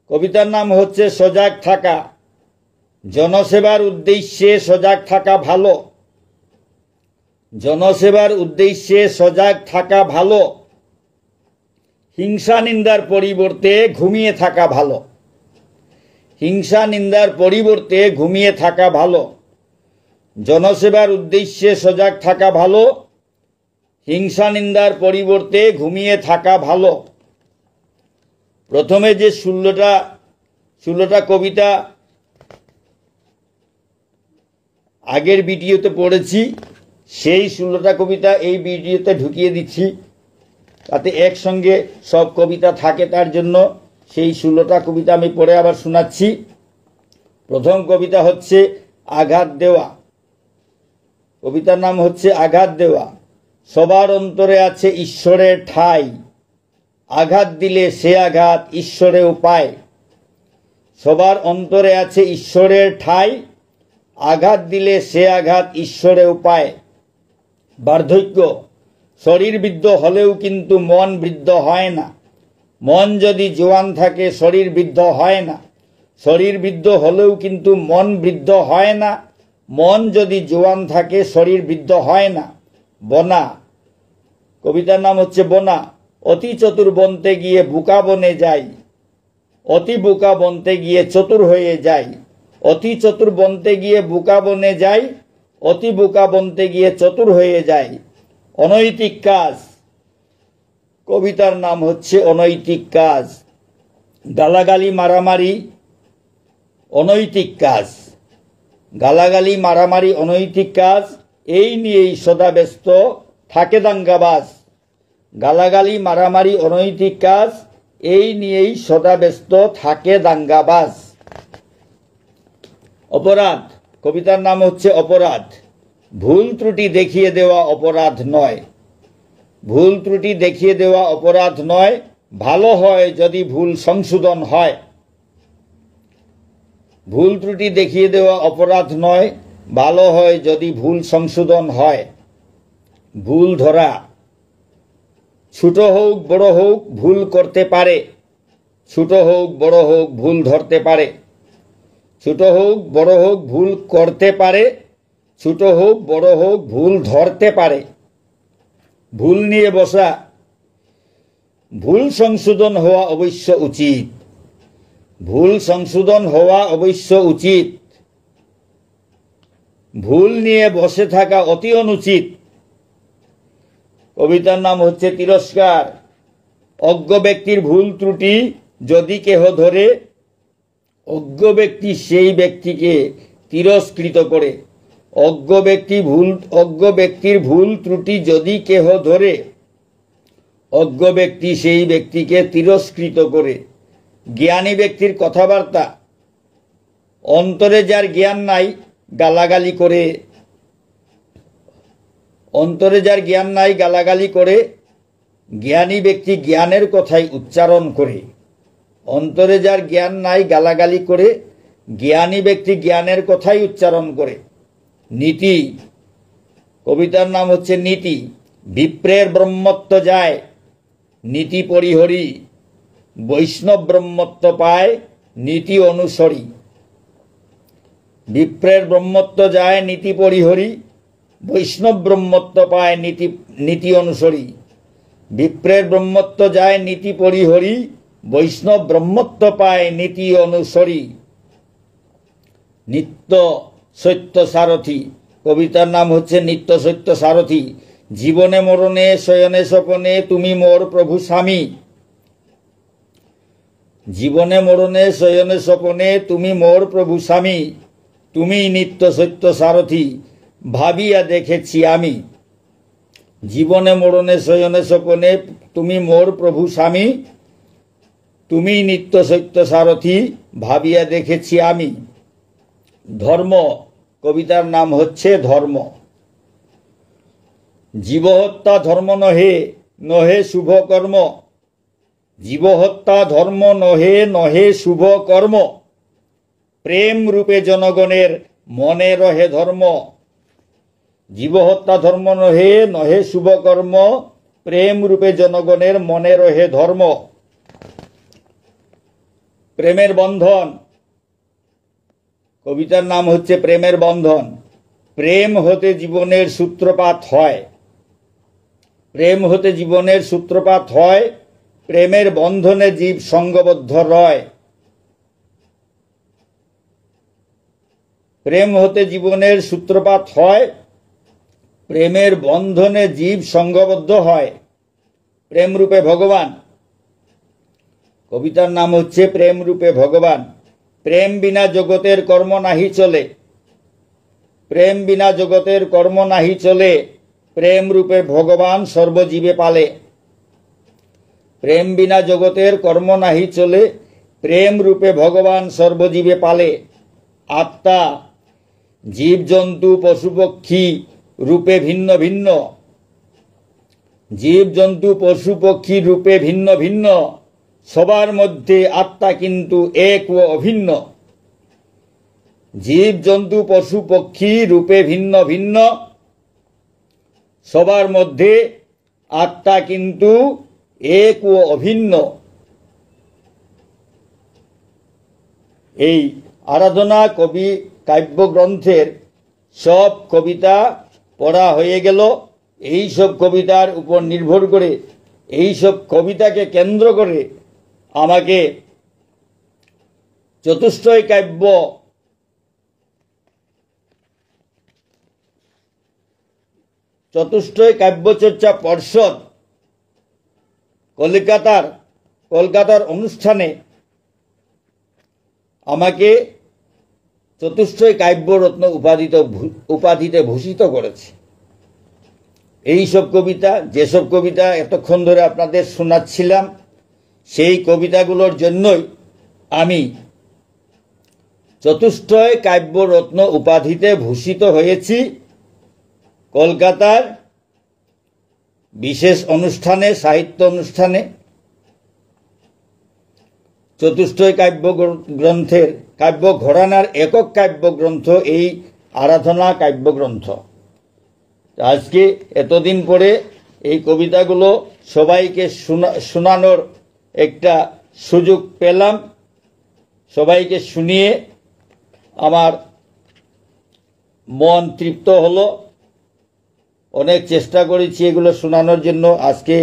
কবিতার নাম হচ্ছে সজাগ থাকা। জনসেবার উদ্দেশ্যে সজাগ থাকা ভালো, জনসেবার উদ্দেশ্যে সজাগ থাকা ভালো। হিংসা নিন্দার পরিবর্তে ঘুমিয়ে থাকা ভালো, হিংসা নিন্দার পরিবর্তে ঘুমিয়ে থাকা ভালো। জনসেবার উদ্দেশ্যে সজাগ থাকা ভালো, হিংসা নিন্দার পরিবর্তে ঘুমিয়ে থাকা ভালো। প্রথমে যে 16টা কবিতা আগের ভিডিওতে পড়েছি, সেই 16টা কবিতা এই ভিডিওতে ঢুকিয়ে দিচ্ছি, তাতে একসঙ্গে সব কবিতা থাকে। তার জন্য সেই 16টা কবিতা আমি পড়ে আবার শোনাচ্ছি। প্রথম কবিতা হচ্ছে আঘাত দেওয়া, কবিতার নাম হচ্ছে আঘাত দেওয়া। সবার অন্তরে আছে ঈশ্বরের ঠাই, আঘাত দিলে সে আঘাত ঈশ্বরেও পায়। সবার অন্তরে আছে ঈশ্বরের ঠাই, আঘাত দিলে সে আঘাত ঈশ্বরেও পায়। বার্ধক্য, শরীর বৃদ্ধ হলেও কিন্তু মন বৃদ্ধ হয় না। মন যদি জোয়ান থাকে শরীর বৃদ্ধ হয় না। শরীর বৃদ্ধ হলেও কিন্তু মন বৃদ্ধ হয় না। মন যদি জোয়ান থাকে শরীর বৃদ্ধ হয় না। বনা, কবিতার নাম হচ্ছে বনা। অতি চতুর বনতে গিয়ে বোকা বনে যায়, অতি বোকা বনতে গিয়ে চতুর হয়ে যায়। অতি চতুর বনতে গিয়ে বোকা বনে যায়, অতি বোকা বনতে গিয়ে চতুর হয়ে যায়। অনৈতিক কাজ, কবিতার নাম হচ্ছে অনৈতিক কাজ। গালাগালি মারামারি অনৈতিক কাজ, গালাগালি মারামারি অনৈতিক কাজ। এই নিয়েই সদা ব্যস্ত থাকে দাঙ্গাবাজ। গালাগালি, মারামারি, অনৈতিক কাজ, এই নিয়েই সদা ব্যস্ত থাকে দাঙ্গাবাজ। অপরাধ, কবিতার নাম হচ্ছে অপরাধ। ভুল ত্রুটি দেখিয়ে দেওয়া অপরাধ নয়। ভুল ত্রুটি দেখিয়ে দেওয়া অপরাধ নয়, ভালো হয় যদি ভুল সংশোধন হয়। ভুল ত্রুটি দেখিয়ে দেওয়া অপরাধ নয়, ভালো হয় যদি ভুল সংশোধন হয়। ভুল ধরা, ছোট হোক বড় হোক ভুল করতে পারে। ছোট হোক বড় হোক ভুল ধরতে পারে। ছোট হোক বড় হোক ভুল করতে পারে। ছোট হোক বড় হোক ভুল ধরতে পারে। ভুল নিয়ে বসা, ভুল সংশোধন হওয়া অবশ্য উচিত। ভুল সংশোধন হওয়া অবশ্য উচিত। ভুল নিয়ে বসে থাকা অতি অনুচিত। কবিতার নাম হচ্ছে তিরস্কার। অজ্ঞ ব্যক্তির ভুল ত্রুটি যদি কেহ ধরে, অজ্ঞ ব্যক্তি সেই ব্যক্তিকে তিরস্কৃত করে। অজ্ঞ ব্যক্তির ভুল ত্রুটি যদি কেহ ধরে, অজ্ঞ ব্যক্তি সেই ব্যক্তিকে তিরস্কৃত করে। জ্ঞানী ব্যক্তির কথাবার্তা, অন্তরে যার জ্ঞান নাই গালাগালি করে। অন্তরে যার জ্ঞান নাই গালাগালি করে। জ্ঞানী ব্যক্তি জ্ঞানের কথাই উচ্চারণ করে। অন্তরে যার জ্ঞান নাই গালাগালি করে। জ্ঞানী ব্যক্তি জ্ঞানের কথাই উচ্চারণ করে। নীতি, কবিতার নাম হচ্ছে নীতি। বিপ্রের ব্রহ্মত্ব যায় নীতি পরিহরি, বৈষ্ণব ব্রহ্মত্ব পায় নীতি অনুসরি। বিপ্রের ব্রহ্মত্ব যায় নীতি পরিহরি, বৈষ্ণব ব্রহ্মত্ব পায় নীতি অনুসরি। বিপ্রের ব্রহ্মত্ব যায় নীতি পরিহরি, বৈষ্ণব ব্রহ্মত্ব পায় নীতি অনুসরি। নিত্য সত্য সারথি, কবিতার নাম হচ্ছে নিত্য সত্য সারথি। জীবনে মরণে শয়নে স্বপনে তুমি মোর প্রভু স্বামী। জীবনে মরণে শয়নে স্বপনে তুমি মোর প্রভু স্বামী। তুমি নিত্য সত্য সারথি ভাবিয়া দেখেছি আমি। জীবনে মরণে শয়নে স্বপনে তুমি মোর প্রভু স্বামী। তুমি নিত্য সত্য সারথি ভাবিয়া দেখেছি আমি। ধর্ম, কবিতার নাম হচ্ছে ধর্ম। জীবহত্যা ধর্ম নহে, নহে শুভ কর্ম। জীবহত্যা ধর্ম নহে, নহে শুভ কর্ম। প্রেম রূপে জনগণের মনে রহে ধর্ম। জীবহত্যা ধর্ম নহে, নহে শুভ কর্ম। প্রেম রূপে জনগণের মনে রহে ধর্ম। প্রেমের বন্ধন, কবিতার নাম হচ্ছে প্রেমের বন্ধন। প্রেম হতে জীবনের সূত্রপাত হয়। প্রেম হতে জীবনের সূত্রপাত হয়। প্রেমের বন্ধনে জীব সঙ্গবদ্ধ রয়। প্রেম হতে জীবনের সূত্রপাত হয়। প্রেমের বন্ধনে জীব সঙ্গবদ্ধ হয়। প্রেম রূপে ভগবান, কবিতার নাম হচ্ছে প্রেম রূপে ভগবান। প্রেম বিনা জগতের কর্ম নাহি চলে। প্রেম বিনা জগতের কর্ম নাহি চলে। প্রেম রূপে ভগবান সর্বজীবে পালে। প্রেম বিনা জগতের কর্ম নাহি চলে। প্রেম রূপে ভগবান সর্বজীবে পালে। আত্মা জীব জন্তু পশু পক্ষী রূপে ভিন্ন ভিন্ন। জীব জন্তু পশু পক্ষী রূপে ভিন্ন ভিন্ন। সবার মধ্যে আত্মা কিন্তু এক ও অভিন্ন। জীব জন্তু পশু পক্ষী রূপে ভিন্ন ভিন্ন। সবার মধ্যে আত্মা কিন্তু এক ও অভিন্ন। এই আরাধনা কবি কাব্যগ্রন্থের সব কবিতা পড়া হয়ে গেল। এই সব কবিতার উপর নির্ভর করে, এই সব কবিতাকে কেন্দ্র করে আমাকে চতুষ্টয় কাব্যচর্চা পর্ষদ কলকাতার অনুষ্ঠানে আমাকে চতুষ্টয় কাব্যরত্ন উপাধিতে ভূষিত করেছে। এই সব কবিতা, যেসব কবিতা এতক্ষণ ধরে আপনাদের শোনাচ্ছিলাম, সেই কবিতাগুলোর জন্যই আমি চতুষ্টয় কাব্যরত্ন উপাধিতে ভূষিত হয়েছি। কলকাতার বিশেষ অনুষ্ঠানে, সাহিত্য অনুষ্ঠানে চতুষ্টয় কাব্যগ্রন্থের কাব্য ঘরানার একক কাব্যগ্রন্থ এই আরাধনা কাব্যগ্রন্থ। আজকে এতদিন পরে এই কবিতাগুলো সবাইকে শোনানোর একটা সুযোগ পেলাম। সবাইকে শুনিয়ে আমার মন তৃপ্ত হলো। অনেক চেষ্টা করেছি এগুলো শোনানোর জন্য, আজকে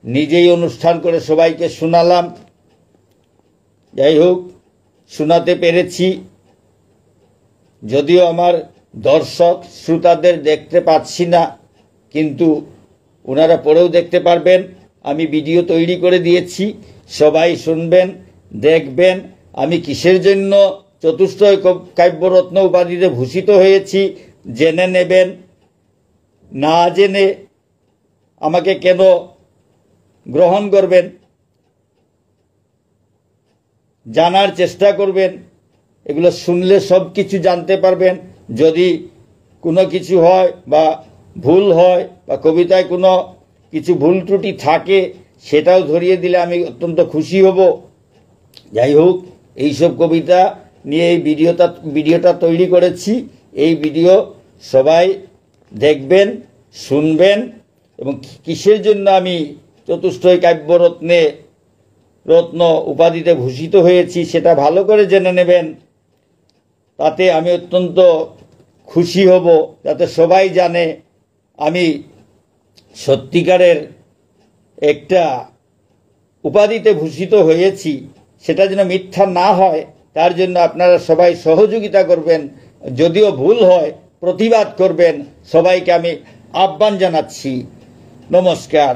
নিজেই অনুষ্ঠান করে সবাইকে শোনালাম। যাই হোক, শোনাতে পেরেছি। যদিও আমার দর্শক শ্রোতাদের দেখতে পাচ্ছি না, কিন্তু ওনারা পরেও দেখতে পারবেন। আমি ভিডিও তৈরি করে দিয়েছি, সবাই শুনবেন, দেখবেন। আমি কিসের জন্য চতুষ্টয় কাব্যরত্ন উপাধিতে ভূষিত হয়েছি জেনে নেবেন। না জেনে আমাকে কেন গ্রহণ করবেন, জানার চেষ্টা করবেন। এগুলো শুনলে সব কিছু জানতে পারবেন। যদি কোনো কিছু হয় বা ভুল হয় বা কবিতায় কোনো কিছু ভুল ত্রুটি থাকে, সেটাও ধরিয়ে দিলে আমি অত্যন্ত খুশি হব। যাই হোক, এইসব কবিতা নিয়ে এই ভিডিওটা তৈরি করেছি। এই ভিডিও সবাই দেখবেন, শুনবেন এবং কিসের জন্য আমি চতুষ্টয় রত্ন উপাধিতে ভূষিত হয়েছি সেটা ভালো করে জেনে নেবেন। তাতে আমি অত্যন্ত খুশি হব, যাতে সবাই জানে আমি সত্যিকারের একটা উপাধিতে ভূষিত হয়েছি। সেটা যেন মিথ্যা না হয়, তার জন্য আপনারা সবাই সহযোগিতা করবেন। যদিও ভুল হয়, প্রতিবাদ করবেন। সবাইকে আমি আহ্বান জানাচ্ছি। নমস্কার।